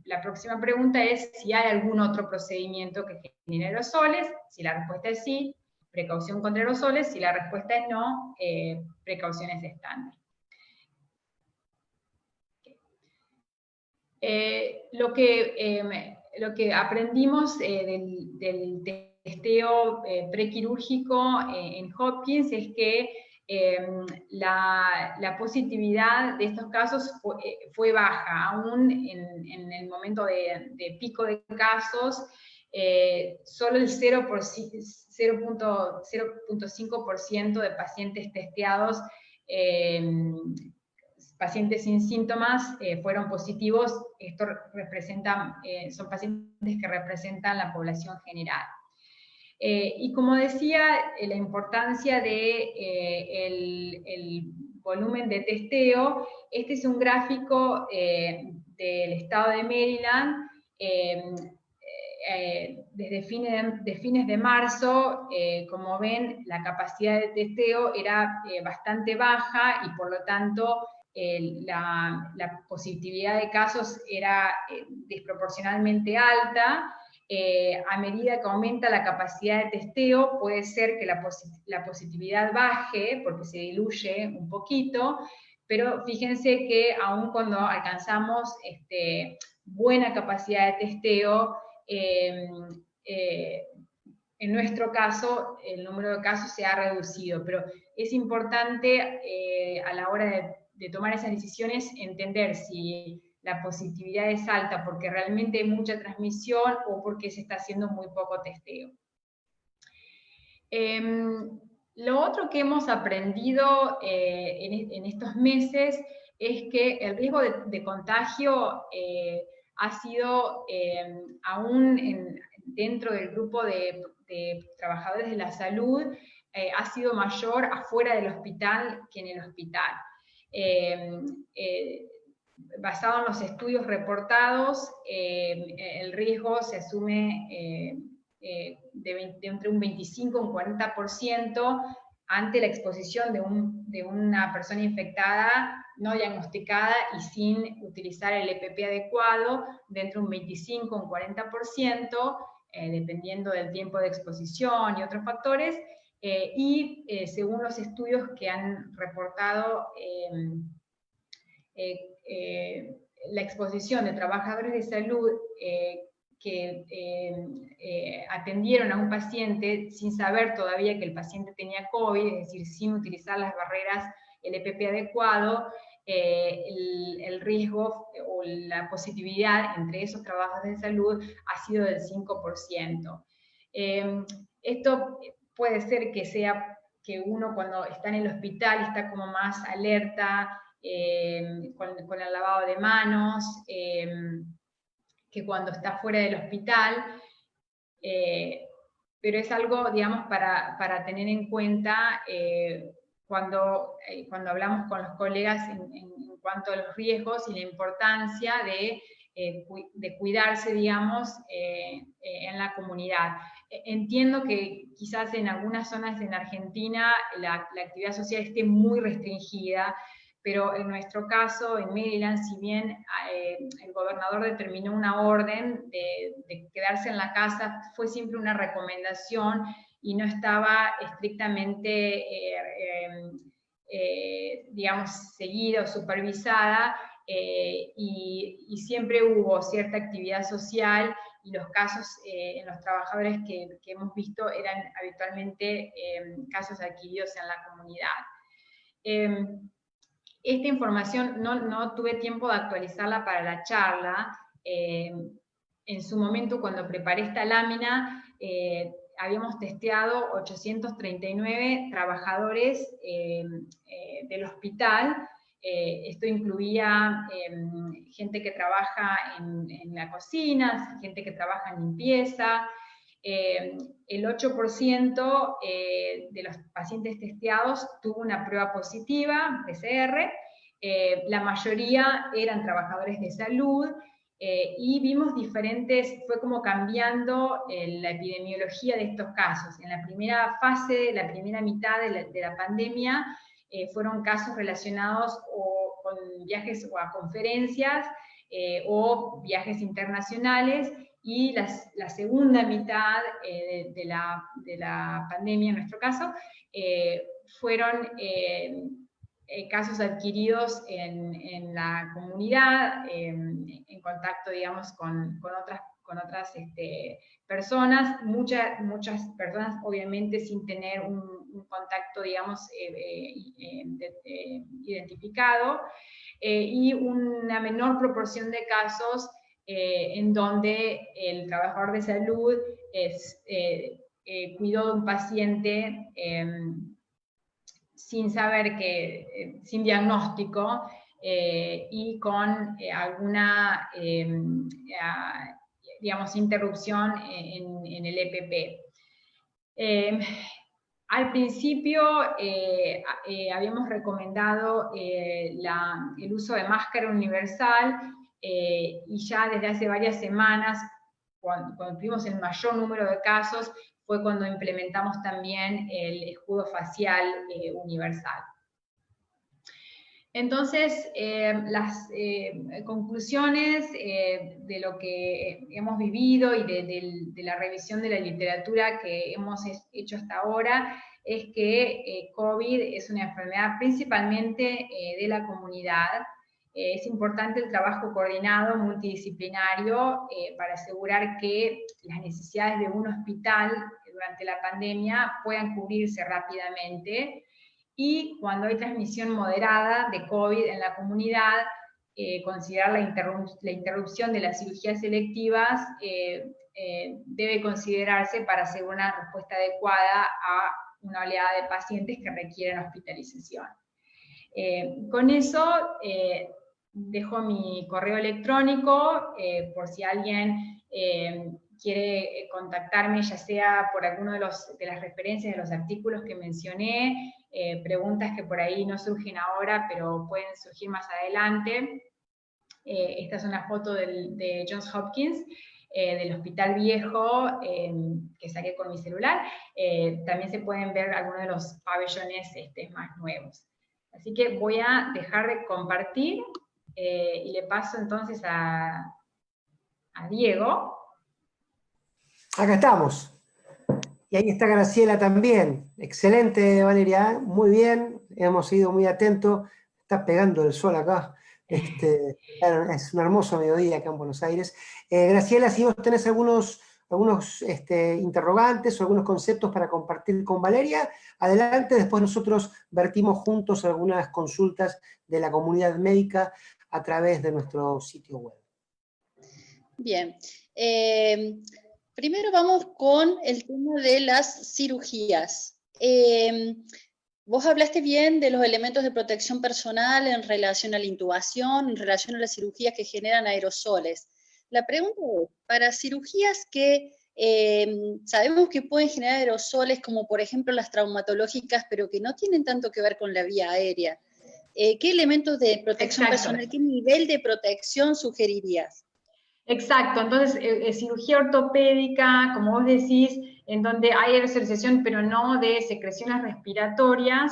la próxima pregunta es si hay algún otro procedimiento que genere aerosoles. Si la respuesta es sí, precaución contra aerosoles. Si la respuesta es no, precauciones estándar. Lo que aprendimos del testeo prequirúrgico en Hopkins es que la positividad de estos casos fue baja, aún en el momento de pico de casos. Solo el 0.5% de pacientes testeados, pacientes sin síntomas, fueron positivos. Esto son pacientes que representan la población general. Y como decía, la importancia del volumen de testeo. Este es un gráfico del estado de Maryland, desde fines de marzo. Como ven, la capacidad de testeo era bastante baja, y por lo tanto la positividad de casos era desproporcionalmente alta. A medida que aumenta la capacidad de testeo, puede ser que la positividad baje, porque se diluye un poquito, pero fíjense que aun cuando alcanzamos buena capacidad de testeo, en nuestro caso, el número de casos se ha reducido, pero es importante a la hora de tomar esas decisiones entender si la positividad es alta porque realmente hay mucha transmisión o porque se está haciendo muy poco testeo. Lo otro que hemos aprendido en estos meses es que el riesgo de contagio ha sido, aún dentro del grupo de trabajadores de la salud, ha sido mayor afuera del hospital que en el hospital. Basado en los estudios reportados, el riesgo se asume de entre un 25 y un 40% ante la exposición de una persona infectada no diagnosticada y sin utilizar el EPP adecuado, de entre un 25 y un 40%, dependiendo del tiempo de exposición y otros factores. Según los estudios que han reportado la exposición de trabajadores de salud que atendieron a un paciente sin saber todavía que el paciente tenía COVID, es decir, sin utilizar las barreras, el EPP adecuado, el riesgo o la positividad entre esos trabajadores de salud ha sido del 5%. Esto puede ser que sea que uno cuando está en el hospital está como más alerta, con el lavado de manos, que cuando está fuera del hospital, pero es algo, digamos, para tener en cuenta cuando hablamos con los colegas en cuanto a los riesgos y la importancia de cuidarse, digamos, en la comunidad. Entiendo que quizás en algunas zonas en Argentina la actividad social esté muy restringida, pero en nuestro caso, en Maryland, si bien el gobernador determinó una orden de quedarse en la casa, fue siempre una recomendación y no estaba estrictamente, digamos, seguida o supervisada, y siempre hubo cierta actividad social, y los casos en los trabajadores que hemos visto eran habitualmente casos adquiridos en la comunidad. Esta información no tuve tiempo de actualizarla para la charla. En su momento, cuando preparé esta lámina, habíamos testeado 839 trabajadores del hospital. Esto incluía gente que trabaja en la cocina, gente que trabaja en limpieza. El 8% de los pacientes testeados tuvo una prueba positiva, PCR, la mayoría eran trabajadores de salud, y vimos fue como cambiando la epidemiología de estos casos. En la primera fase, la primera mitad de la pandemia, fueron casos relacionados o con viajes o a conferencias, o viajes internacionales, y la segunda mitad de la pandemia, en nuestro caso, fueron casos adquiridos en la comunidad, en contacto, digamos, con otras personas, muchas personas obviamente sin tener un contacto, digamos, identificado, y una menor proporción de casos en donde el trabajador de salud cuidó de un paciente sin saber sin diagnóstico, y con alguna, digamos, interrupción en el EPP. Al principio habíamos recomendado el uso de máscara universal, y ya desde hace varias semanas, cuando tuvimos el mayor número de casos, fue cuando implementamos también el escudo facial universal. Entonces, las conclusiones de lo que hemos vivido y de la revisión de la literatura que hemos hecho hasta ahora es que COVID es una enfermedad principalmente de la comunidad. Es importante el trabajo coordinado, multidisciplinario, para asegurar que las necesidades de un hospital durante la pandemia puedan cubrirse rápidamente. Y cuando hay transmisión moderada de COVID en la comunidad, considerar la interrupción de las cirugías selectivas debe considerarse para asegurar una respuesta adecuada a una oleada de pacientes que requieren hospitalización. Con eso dejo mi correo electrónico por si alguien quiere contactarme, ya sea por alguno de las referencias de los artículos que mencioné, preguntas que por ahí no surgen ahora, pero pueden surgir más adelante. Esta es una foto de Johns Hopkins, del Hospital Viejo, que saqué con mi celular. También se pueden ver algunos de los pabellones más nuevos. Así que voy a dejar de compartir y le paso entonces a Diego. Acá estamos. Y ahí está Graciela también. Excelente, Valeria, muy bien, hemos sido muy atentos. Está pegando el sol acá. Claro, es un hermoso mediodía acá en Buenos Aires. Graciela, si vos tenés algunos interrogantes o algunos conceptos para compartir con Valeria, adelante, después nosotros vertimos juntos algunas consultas de la comunidad médica a través de nuestro sitio web. Bien. Primero vamos con el tema de las cirugías. Vos hablaste bien de los elementos de protección personal en relación a la intubación, en relación a las cirugías que generan aerosoles. La pregunta es, para cirugías que sabemos que pueden generar aerosoles, como por ejemplo las traumatológicas, pero que no tienen tanto que ver con la vía aérea, ¿qué elementos de protección personal, qué nivel de protección sugerirías? Exacto, entonces cirugía ortopédica, como vos decís, en donde hay aerosolización, pero no de secreciones respiratorias,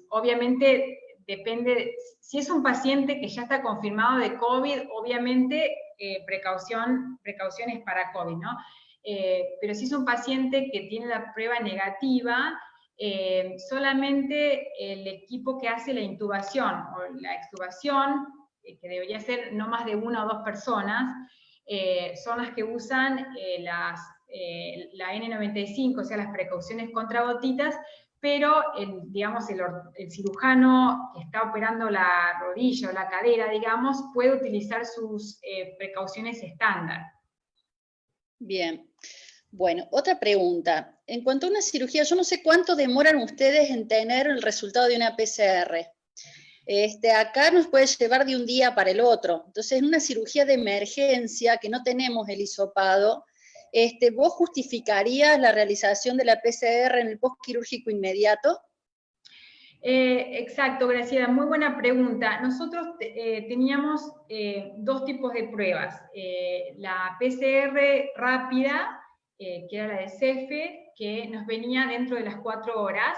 obviamente depende, si es un paciente que ya está confirmado de COVID, obviamente precauciones para COVID, ¿no? Pero si es un paciente que tiene la prueba negativa, solamente el equipo que hace la intubación o la extubación, que debería ser no más de 1 o 2 personas, son las que usan la N95, o sea, las precauciones contra gotitas, pero digamos, el cirujano que está operando la rodilla o la cadera, digamos, puede utilizar sus precauciones estándar. Bien. Bueno, otra pregunta. En cuanto a una cirugía, yo no sé cuánto demoran ustedes en tener el resultado de una PCR. Acá nos puede llevar de un día para el otro. Entonces, en una cirugía de emergencia, que no tenemos el hisopado, ¿vos justificarías la realización de la PCR en el postquirúrgico inmediato? Exacto, Graciela, muy buena pregunta. Nosotros teníamos 2 tipos de pruebas. La PCR rápida, que era la de CEFE, que nos venía dentro de las 4 horas,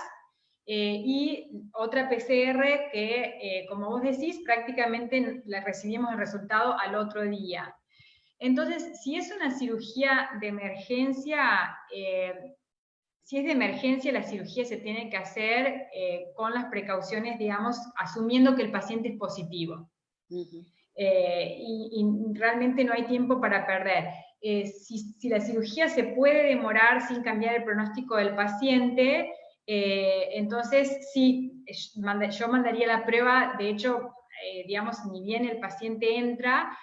y otra PCR que, como vos decís, prácticamente recibimos el resultado al otro día. Entonces, si es una cirugía de emergencia, si es de emergencia, la cirugía se tiene que hacer con las precauciones, digamos, asumiendo que el paciente es positivo. Y realmente no hay tiempo para perder. Si la cirugía se puede demorar sin cambiar el pronóstico del paciente, entonces sí, yo mandaría la prueba. De hecho, digamos, ni bien el paciente entra,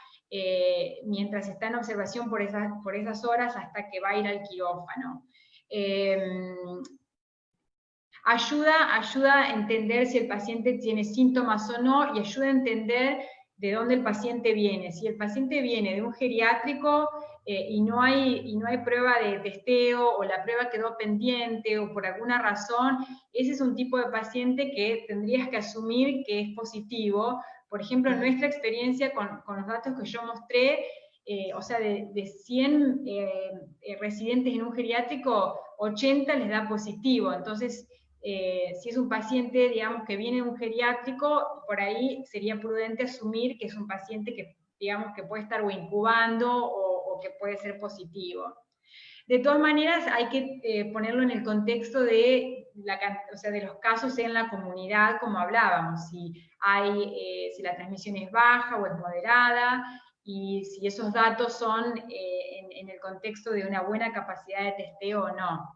mientras está en observación por esas horas hasta que va a ir al quirófano. Ayuda a entender si el paciente tiene síntomas o no, y ayuda a entender de dónde el paciente viene. Si el paciente viene de un geriátrico y no hay prueba de testeo, o la prueba quedó pendiente, o por alguna razón, ese es un tipo de paciente que tendrías que asumir que es positivo. Por ejemplo, en nuestra experiencia con los datos que yo mostré, o sea, de 100 residentes en un geriátrico, 80 les da positivo. Entonces, si es un paciente, digamos, que viene de un geriátrico, por ahí sería prudente asumir que es un paciente que, digamos, que puede estar o incubando o que puede ser positivo. De todas maneras, hay que ponerlo en el contexto de, de los casos en la comunidad, como hablábamos, si la transmisión es baja o es moderada, y si esos datos son en el contexto de una buena capacidad de testeo o no.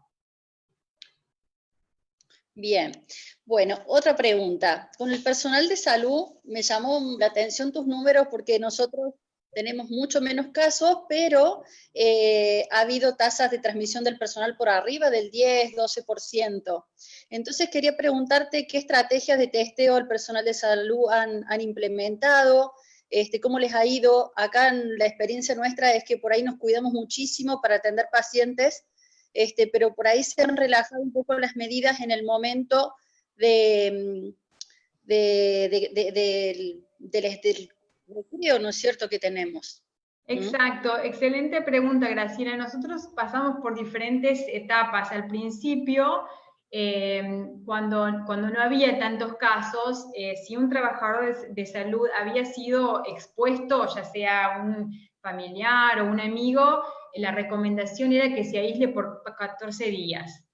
Bien, bueno, otra pregunta. Con el personal de salud me llamó la atención tus números, porque nosotros tenemos mucho menos casos, pero ha habido tasas de transmisión del personal por arriba del 10, 12%. Entonces quería preguntarte qué estrategias de testeo el personal de salud han implementado, cómo les ha ido. Acá la experiencia nuestra es que por ahí nos cuidamos muchísimo para atender pacientes, pero por ahí se han relajado un poco las medidas en el momento del recreo, ¿no es cierto?, que tenemos. Exacto, excelente pregunta, Graciela. Nosotros pasamos por diferentes etapas. Al principio, cuando no había tantos casos, si un trabajador de salud había sido expuesto, ya sea un familiar o un amigo, la recomendación era que se aísle por 14 días.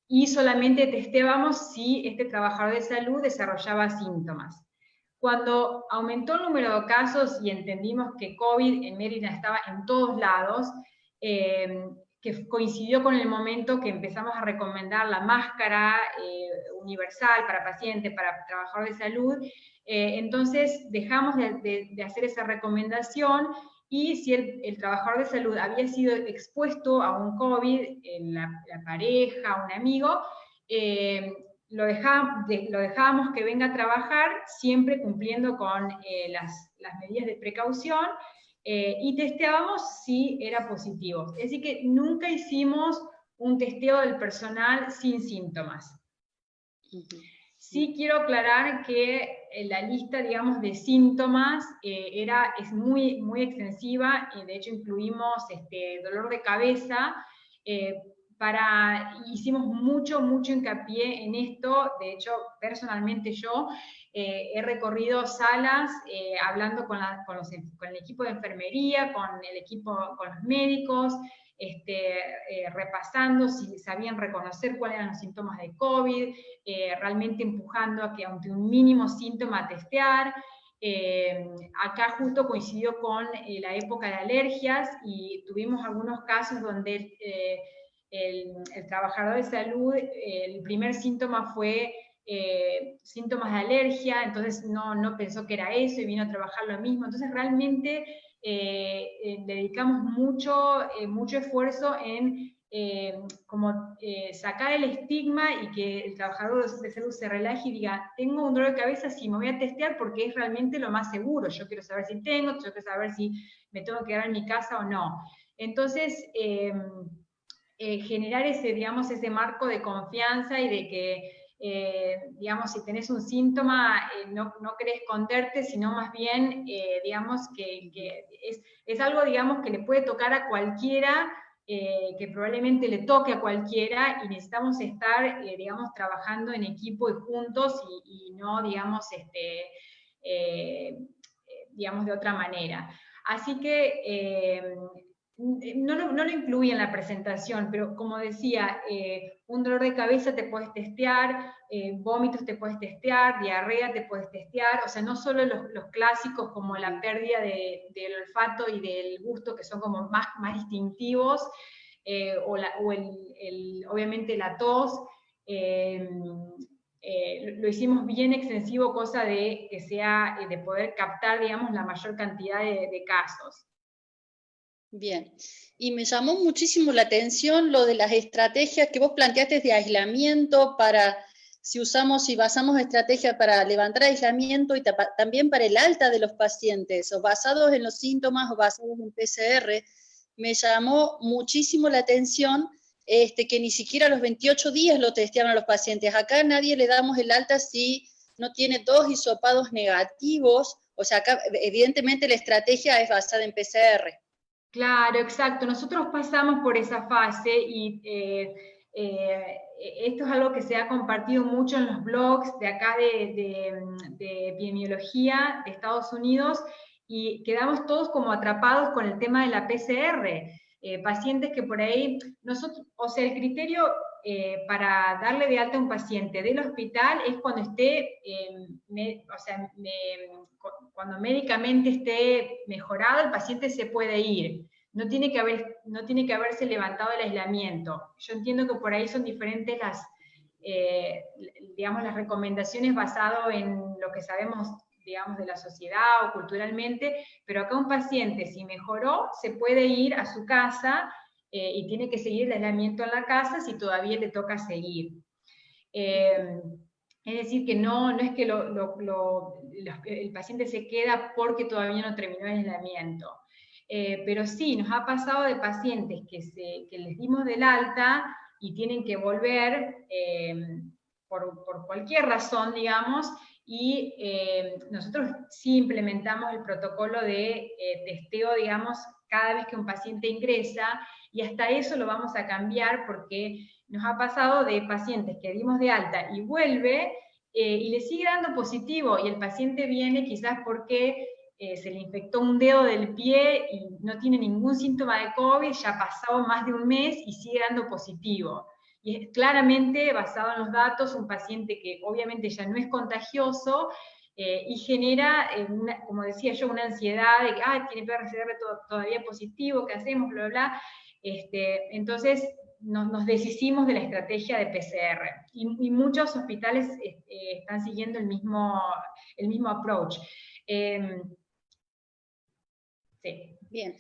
Y solamente testeábamos si este trabajador de salud desarrollaba síntomas. Cuando aumentó el número de casos y entendimos que COVID en Mérida estaba en todos lados, que coincidió con el momento que empezamos a recomendar la máscara universal para pacientes, para trabajadores de salud, entonces dejamos de hacer esa recomendación, y si el trabajador de salud había sido expuesto a un COVID, la pareja, un amigo, lo dejábamos que venga a trabajar, siempre cumpliendo con las medidas de precaución, y testeábamos si era positivo. Es decir, que nunca hicimos un testeo del personal sin síntomas. Sí quiero aclarar que la lista, digamos, de síntomas es muy, muy extensiva, y de hecho incluimos dolor de cabeza. Hicimos mucho hincapié en esto. De hecho, personalmente yo he recorrido salas hablando con el equipo de enfermería, con los médicos, repasando si sabían reconocer cuáles eran los síntomas de COVID, realmente empujando a que ante un mínimo síntoma testear. Acá justo coincidió con la época de alergias, y tuvimos algunos casos donde el trabajador de salud, el primer síntoma fue síntomas de alergia, entonces no pensó que era eso y vino a trabajar lo mismo. Entonces realmente dedicamos mucho esfuerzo en sacar el estigma, y que el trabajador de salud se relaje y diga, tengo un dolor de cabeza, sí, me voy a testear porque es realmente lo más seguro. Yo quiero saber si tengo, yo quiero saber si me tengo que quedar en mi casa o no. Entonces, generar ese marco de confianza, y de que, digamos, si tenés un síntoma, no querés esconderte, sino más bien, digamos, que es algo, digamos, que le puede tocar a cualquiera, que probablemente le toque a cualquiera, y necesitamos estar, digamos, trabajando en equipo y juntos, y no, digamos, digamos, de otra manera. Así que no lo incluí en la presentación, pero como decía, un dolor de cabeza te puedes testear, vómitos te puedes testear, diarrea te puedes testear, o sea, no solo los clásicos como la pérdida del olfato y del gusto, que son como más distintivos, obviamente la tos. Lo hicimos bien extensivo, cosa de que sea, de poder captar, digamos, la mayor cantidad de casos. Bien, y me llamó muchísimo la atención lo de las estrategias que vos planteaste de aislamiento, para si basamos estrategias para levantar aislamiento, y también para el alta de los pacientes, o basados en los síntomas o basados en PCR. Me llamó muchísimo la atención que ni siquiera a los 28 días lo testearon a los pacientes. Acá nadie le damos el alta si no tiene 2 hisopados negativos, o sea, acá evidentemente la estrategia es basada en PCR. Claro, exacto. Nosotros pasamos por esa fase, y esto es algo que se ha compartido mucho en los blogs de acá de epidemiología de Estados Unidos, y quedamos todos como atrapados con el tema de la PCR. Pacientes que por ahí, o sea, el criterio para darle de alta a un paciente del hospital es cuando esté, cuando médicamente esté mejorado, el paciente se puede ir. No tiene que haberse levantado el aislamiento. Yo entiendo que por ahí son diferentes digamos, las recomendaciones basado en lo que sabemos, digamos, de la sociedad o culturalmente, pero acá un paciente, si mejoró, se puede ir a su casa, y tiene que seguir el aislamiento en la casa si todavía le toca seguir. Es decir, que no es que el paciente se queda porque todavía no terminó el aislamiento. Pero sí, nos ha pasado de pacientes que les dimos del alta y tienen que volver por cualquier razón, digamos, y nosotros sí implementamos el protocolo de testeo, digamos, cada vez que un paciente ingresa, y hasta eso lo vamos a cambiar, porque nos ha pasado de pacientes que dimos de alta y vuelve, y le sigue dando positivo, y el paciente viene quizás porque se le infectó un dedo del pie y no tiene ningún síntoma de COVID, ya ha pasado más de un mes y sigue dando positivo. Y es claramente, basado en los datos, un paciente que obviamente ya no es contagioso, y genera, como decía yo, una ansiedad de que tiene PCR todavía positivo, ¿qué hacemos? Bla, bla, bla. Entonces nos deshicimos de la estrategia de PCR. Y muchos hospitales están siguiendo el mismo approach. Sí. Bien.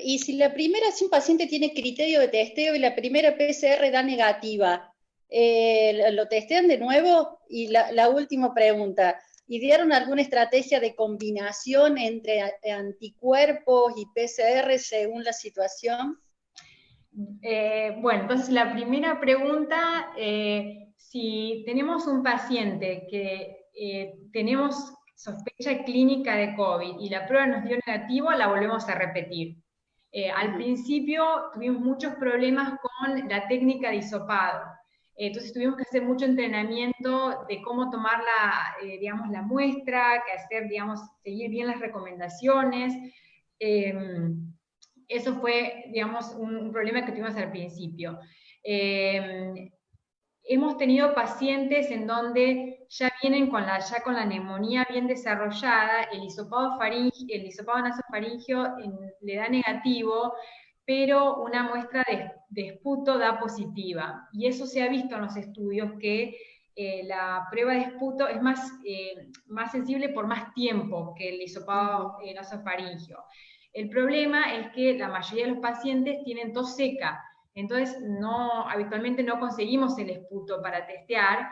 Y si si un paciente tiene criterio de testeo y la primera PCR da negativa, ¿lo testean de nuevo? Y la última pregunta, ¿idearon alguna estrategia de combinación entre anticuerpos y PCR según la situación? Bueno, entonces la primera pregunta, si tenemos un paciente que tenemos sospecha clínica de COVID y la prueba nos dio negativo, la volvemos a repetir. Al principio tuvimos muchos problemas con la técnica de hisopado. Entonces tuvimos que hacer mucho entrenamiento de cómo tomar digamos, la muestra, que hacer, digamos, seguir bien las recomendaciones. Eso fue, digamos, un problema que tuvimos al principio. Hemos tenido pacientes en donde ya vienen con la neumonía bien desarrollada, el hisopado nasofaringeo le da negativo, pero una muestra de esputo da positiva. Y eso se ha visto en los estudios que la prueba de esputo es más sensible por más tiempo que el hisopado nasofaringeo. El problema es que la mayoría de los pacientes tienen tos seca, entonces habitualmente no conseguimos el esputo para testear,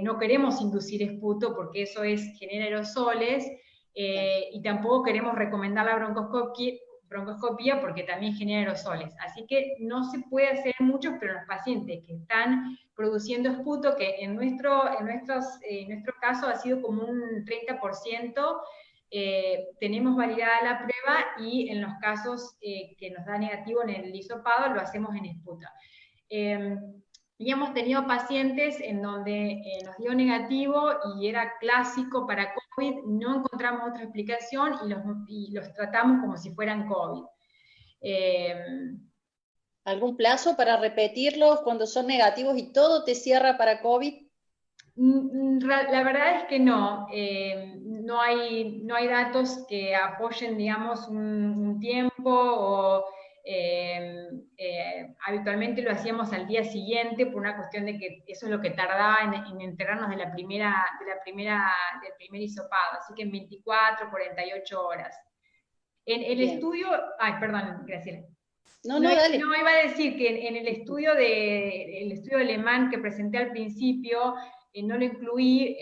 no queremos inducir esputo porque eso genera aerosoles, y tampoco queremos recomendar la broncoscopía porque también genera aerosoles. Así que no se puede hacer mucho, pero los pacientes que están produciendo esputo, que en nuestro caso ha sido como un 30%, tenemos validada la prueba y en los casos que nos da negativo en el hisopado lo hacemos en esputo. Y hemos tenido pacientes en donde nos dio negativo y era clásico para COVID, no encontramos otra explicación y los tratamos como si fueran COVID. ¿Algún plazo para repetirlos cuando son negativos y todo te cierra para COVID? La verdad es que no. No hay datos que apoyen, digamos, un tiempo, o habitualmente lo hacíamos al día siguiente por una cuestión de que eso es lo que tardaba en enterarnos del primer hisopado, así que en 24, 48 horas. En el estudio, perdón, Graciela. No, dale. No, iba a decir que en el estudio alemán que presenté al principio, no lo incluí,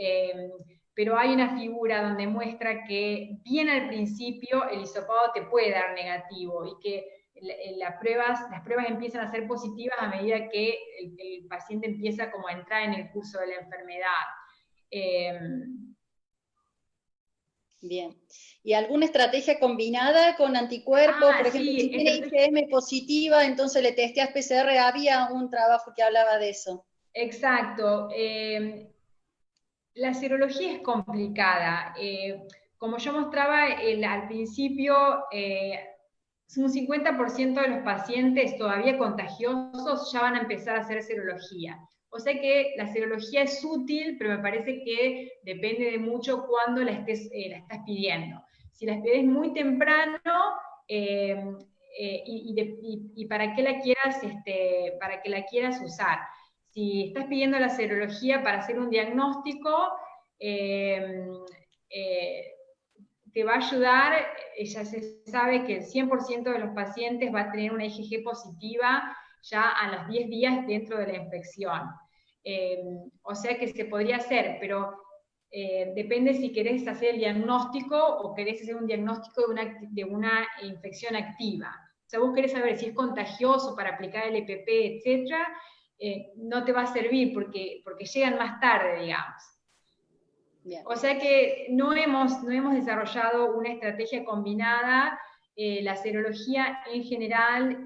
pero hay una figura donde muestra que bien al principio el hisopado te puede dar negativo y que las pruebas empiezan a ser positivas a medida que el paciente empieza como a entrar en el curso de la enfermedad. Bien. ¿Y alguna estrategia combinada con anticuerpos? Por ejemplo, si tiene IgM positiva, entonces le testeas PCR. Había un trabajo que hablaba de eso. Exacto. La serología es complicada. Como yo mostraba al principio, un 50% de los pacientes todavía contagiosos ya van a empezar a hacer serología. O sea que la serología es útil, pero me parece que depende de mucho cuándo la estás pidiendo. Si la pides muy temprano, y para qué la quieras usar. Si estás pidiendo la serología para hacer un diagnóstico, te va a ayudar, ya se sabe que el 100% de los pacientes va a tener una IgG positiva ya a los 10 días dentro de la infección. O sea que se podría hacer, pero depende si querés hacer el diagnóstico o querés hacer un diagnóstico de una infección activa. O sea, vos querés saber si es contagioso para aplicar el EPP, etc., no te va a servir porque llegan más tarde, digamos. Bien. O sea que no hemos desarrollado una estrategia combinada. La serología en general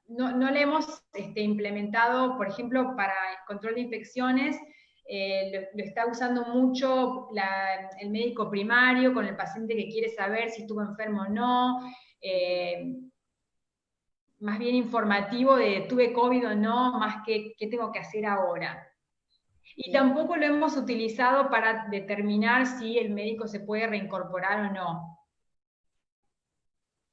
no la hemos implementado, por ejemplo, para el control de infecciones. lo está usando mucho el médico primario con el paciente que quiere saber si estuvo enfermo o no, más bien informativo de tuve COVID o no, más que qué tengo que hacer ahora. Y tampoco lo hemos utilizado para determinar si el médico se puede reincorporar o no.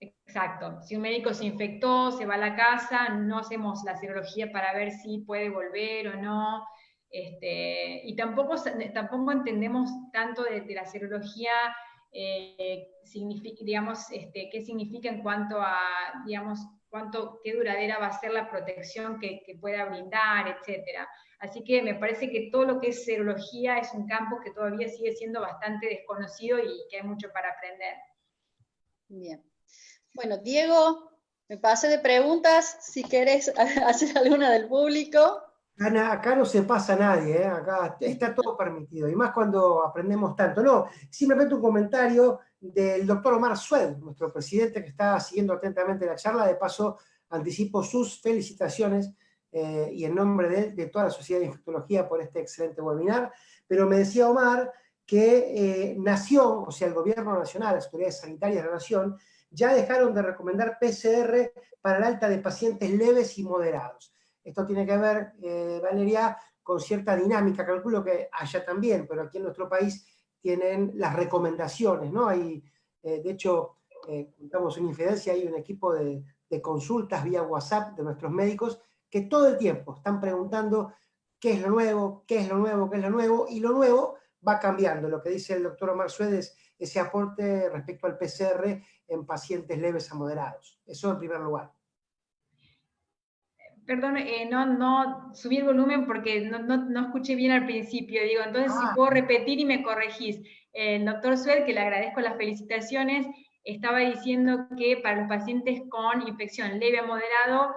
Exacto. Si un médico se infectó, se va a la casa, no hacemos la serología para ver si puede volver o no. Y tampoco entendemos tanto de la serología, digamos, qué significa en cuanto a, digamos, qué duradera va a ser la protección que pueda brindar, etcétera. Así que me parece que todo lo que es serología es un campo que todavía sigue siendo bastante desconocido y que hay mucho para aprender. Bien. Bueno, Diego, me pasé de preguntas, si querés hacer alguna del público. Ana, acá no se pasa a nadie, ¿eh? Acá está todo permitido, y más cuando aprendemos tanto. No, simplemente un comentario del doctor Omar Sued, nuestro presidente que está siguiendo atentamente la charla. De paso, anticipo sus felicitaciones y en nombre de él, de toda la Sociedad de Infectología, por este excelente webinar. Pero me decía Omar que Nación, o sea, el gobierno nacional, las autoridades sanitarias de la Nación, ya dejaron de recomendar PCR para el alta de pacientes leves y moderados. Esto tiene que ver, Valeria, con cierta dinámica. Calculo que allá también, pero aquí en nuestro país tienen las recomendaciones, ¿no? Hay, de hecho, contamos una infidencia, hay un equipo de consultas vía WhatsApp de nuestros médicos que todo el tiempo están preguntando qué es lo nuevo, qué es lo nuevo, qué es lo nuevo, y lo nuevo va cambiando. Lo que dice el doctor Omar Sued es ese aporte respecto al PCR en pacientes leves a moderados. Eso en primer lugar. Perdón, no subí el volumen porque no escuché bien al principio. Digo, entonces si puedo repetir y me corregís. El doctor Sued, que le agradezco las felicitaciones, estaba diciendo que para los pacientes con infección leve a moderado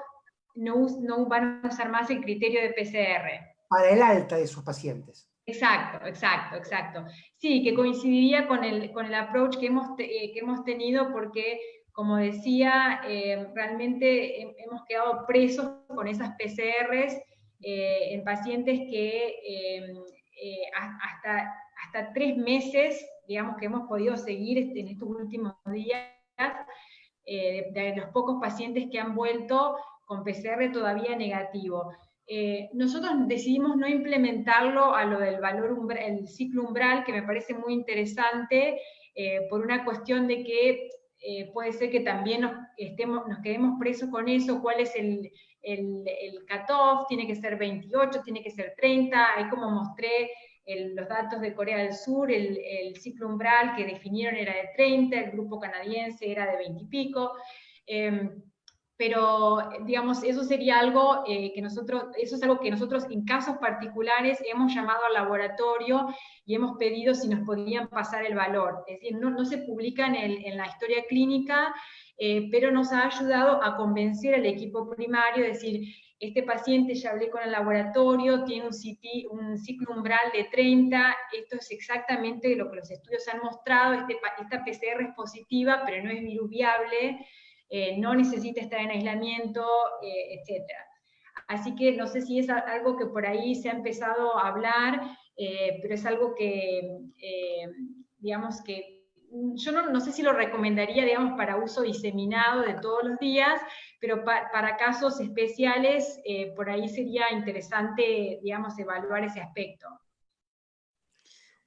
no van a usar más el criterio de PCR. Para el alta de esos pacientes. Exacto. Sí, que coincidiría con el approach que hemos tenido, porque, como decía, realmente hemos quedado presos con esas PCRs en pacientes que hasta 3 meses, digamos, que hemos podido seguir en estos últimos días, de los pocos pacientes que han vuelto con PCR todavía negativo. Nosotros decidimos no implementarlo a lo del el ciclo umbral, que me parece muy interesante, por una cuestión de que puede ser que también nos quedemos presos con eso. ¿Cuál es el cutoff? Tiene que ser 28, tiene que ser 30, ahí como mostré los datos de Corea del Sur, el ciclo umbral que definieron era de 30, el grupo canadiense era de 20 y pico. Pero, digamos, eso sería algo eso es algo que nosotros en casos particulares hemos llamado al laboratorio y hemos pedido si nos podían pasar el valor. Es decir, no se publica en la historia clínica, pero nos ha ayudado a convencer al equipo primario, es decir, este paciente ya hablé con el laboratorio, tiene un ciclo umbral de 30, esto es exactamente lo que los estudios han mostrado, esta PCR es positiva, pero no es virus viable, no necesita estar en aislamiento, etc. Así que no sé si es algo que por ahí se ha empezado a hablar, pero es algo que, digamos que, yo no sé si lo recomendaría, digamos, para uso diseminado de todos los días, pero para casos especiales, por ahí sería interesante, digamos, evaluar ese aspecto.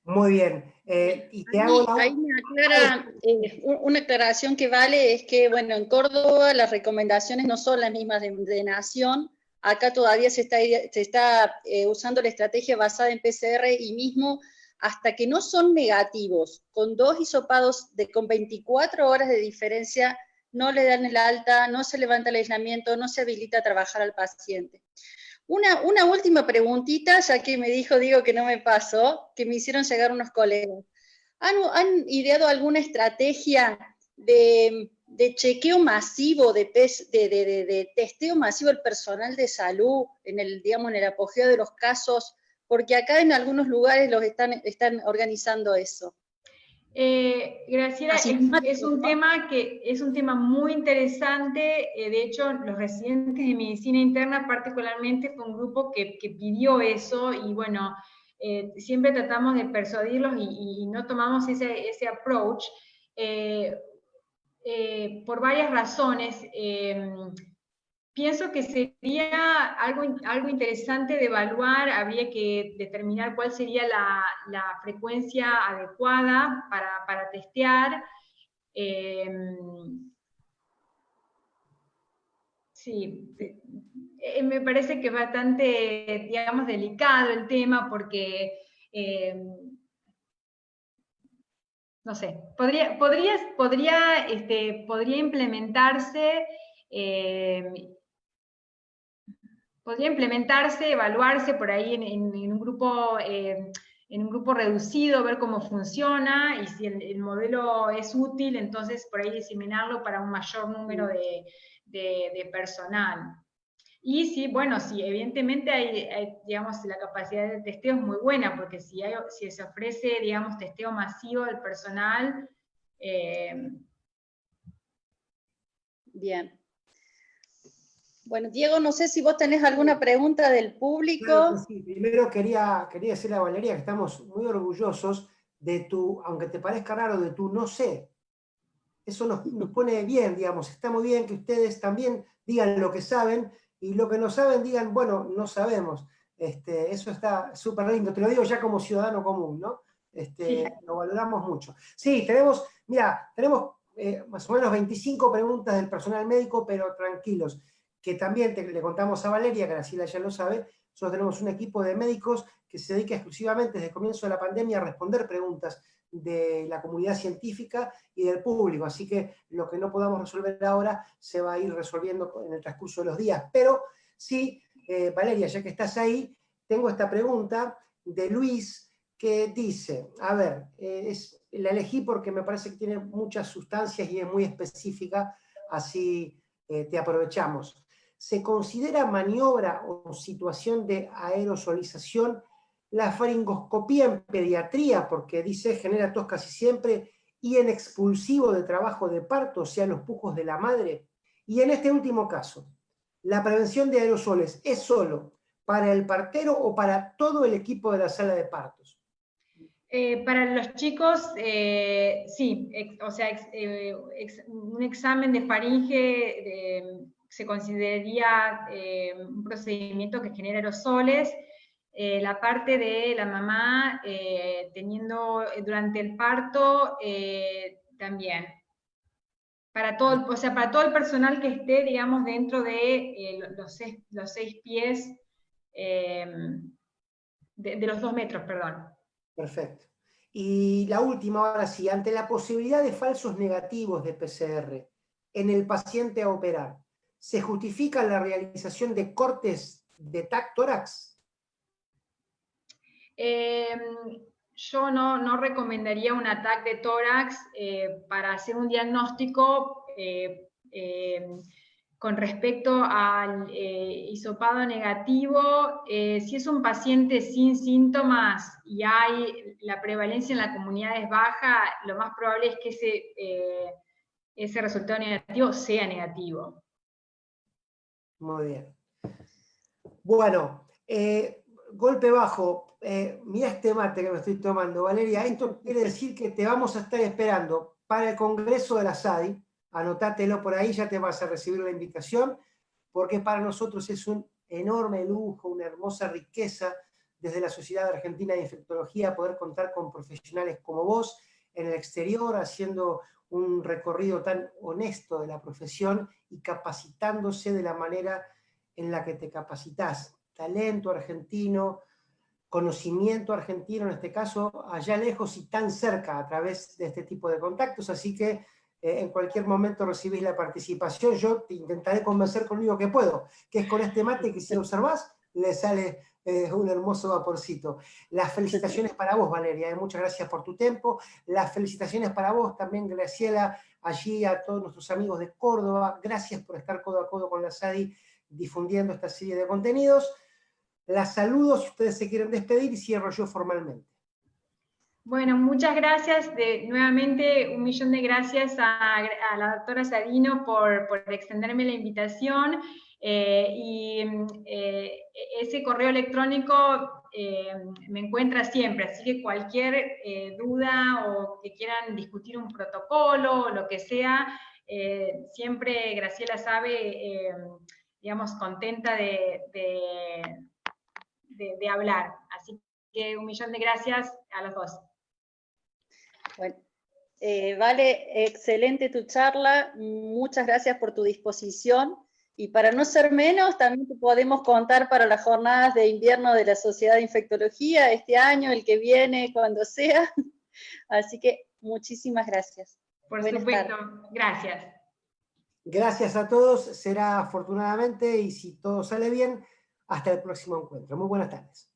Muy bien. Y te hago ahí me aclara, una aclaración que vale es que, bueno, en Córdoba las recomendaciones no son las mismas de Nación. Acá todavía se está usando la estrategia basada en PCR, y mismo hasta que no son negativos, con 2 hisopados con 24 horas de diferencia, no le dan el alta, no se levanta el aislamiento, no se habilita a trabajar al paciente. Una última preguntita, ya que me dijo Diego que no me pasó, que me hicieron llegar unos colegas. ¿Han ideado alguna estrategia de chequeo masivo, de testeo masivo del personal de salud en el apogeo de los casos? Porque acá en algunos lugares los están organizando eso. Graciela, es un tema muy interesante. De hecho, los residentes de medicina interna particularmente fue un grupo que pidió eso, y bueno, siempre tratamos de persuadirlos y no tomamos ese approach por varias razones. Pienso que sería algo interesante de evaluar, habría que determinar cuál sería la frecuencia adecuada para testear. Sí, me parece que es bastante, digamos, delicado el tema porque, no sé, podría implementarse, evaluarse por ahí en un grupo reducido, ver cómo funciona, y si el modelo es útil, entonces por ahí diseminarlo para un mayor número de personal. Y sí, bueno, sí, evidentemente hay, digamos, la capacidad de testeo es muy buena, porque si se ofrece, digamos, testeo masivo del personal. Bien. Bueno, Diego, no sé si vos tenés alguna pregunta del público. Claro que sí. Primero quería decirle a Valeria que estamos muy orgullosos de tu, aunque te parezca raro, de tu no sé. Eso nos pone bien, digamos. Está muy bien que ustedes también digan lo que saben, y lo que no saben digan, bueno, no sabemos. Eso está súper lindo. Te lo digo ya como ciudadano común, ¿no? Sí. Lo valoramos mucho. Sí, tenemos más o menos 25 preguntas del personal médico, pero tranquilos, que también le contamos a Valeria, que Graciela ya lo sabe, nosotros tenemos un equipo de médicos que se dedica exclusivamente desde el comienzo de la pandemia a responder preguntas de la comunidad científica y del público, así que lo que no podamos resolver ahora se va a ir resolviendo en el transcurso de los días. Pero sí, Valeria, ya que estás ahí, tengo esta pregunta de Luis que dice, a ver, la elegí porque me parece que tiene muchas sustancias y es muy específica, así te aprovechamos. ¿Se considera maniobra o situación de aerosolización la faringoscopía en pediatría? Porque dice, genera tos casi siempre, y en expulsivo de trabajo de parto, o sea, los pujos de la madre. Y en este último caso, ¿la prevención de aerosoles es solo para el partero o para todo el equipo de la sala de partos? Para los chicos, sí, o sea, un examen de faringe se consideraría un procedimiento que genera aerosoles. La parte de la mamá teniendo durante el parto también. Para todo, o sea, para todo el personal que esté, digamos, dentro de los 6 pies, de los 2 metros, perdón. Perfecto. Y la última, ahora sí, ante la posibilidad de falsos negativos de PCR en el paciente a operar, ¿se justifica la realización de cortes de tórax? Yo no recomendaría un TAC de tórax para hacer un diagnóstico con respecto al hisopado negativo. Si es un paciente sin síntomas y la prevalencia en la comunidad es baja, lo más probable es que ese resultado negativo sea negativo. Muy bien. Bueno, golpe bajo. Mira este mate que me estoy tomando, Valeria. Esto quiere decir que te vamos a estar esperando para el Congreso de la SADI. Anotátelo por ahí, ya te vas a recibir la invitación, porque para nosotros es un enorme lujo, una hermosa riqueza desde la Sociedad Argentina de Infectología poder contar con profesionales como vos en el exterior, haciendo un recorrido tan honesto de la profesión y capacitándose de la manera en la que te capacitas. Talento argentino, conocimiento argentino, en este caso, allá lejos y tan cerca a través de este tipo de contactos. Así que en cualquier momento recibís la participación. Yo te intentaré convencer con lo único que puedo, que es con este mate que, si lo observás, le sale un hermoso vaporcito. Las felicitaciones para vos, Valeria. Muchas gracias por tu tiempo. Las felicitaciones para vos también, Graciela, allí a todos nuestros amigos de Córdoba. Gracias por estar codo a codo con la SADI difundiendo esta serie de contenidos. Las saludo si ustedes se quieren despedir y cierro yo formalmente. Bueno, muchas gracias. Nuevamente, 1.000.000 de gracias a la doctora Sadino por extenderme la invitación. Ese correo electrónico me encuentra siempre, así que cualquier duda o que quieran discutir un protocolo o lo que sea, siempre Graciela sabe, digamos, contenta de hablar. Así que 1.000.000 de gracias a los dos. Bueno, Vale, excelente tu charla, muchas gracias por tu disposición, y para no ser menos, también te podemos contar para las jornadas de invierno de la Sociedad de Infectología, este año, el que viene, cuando sea, así que muchísimas gracias. Por Buenas supuesto, tardes. gracias. Gracias a todos, será afortunadamente, y si todo sale bien, hasta el próximo encuentro. Muy buenas tardes.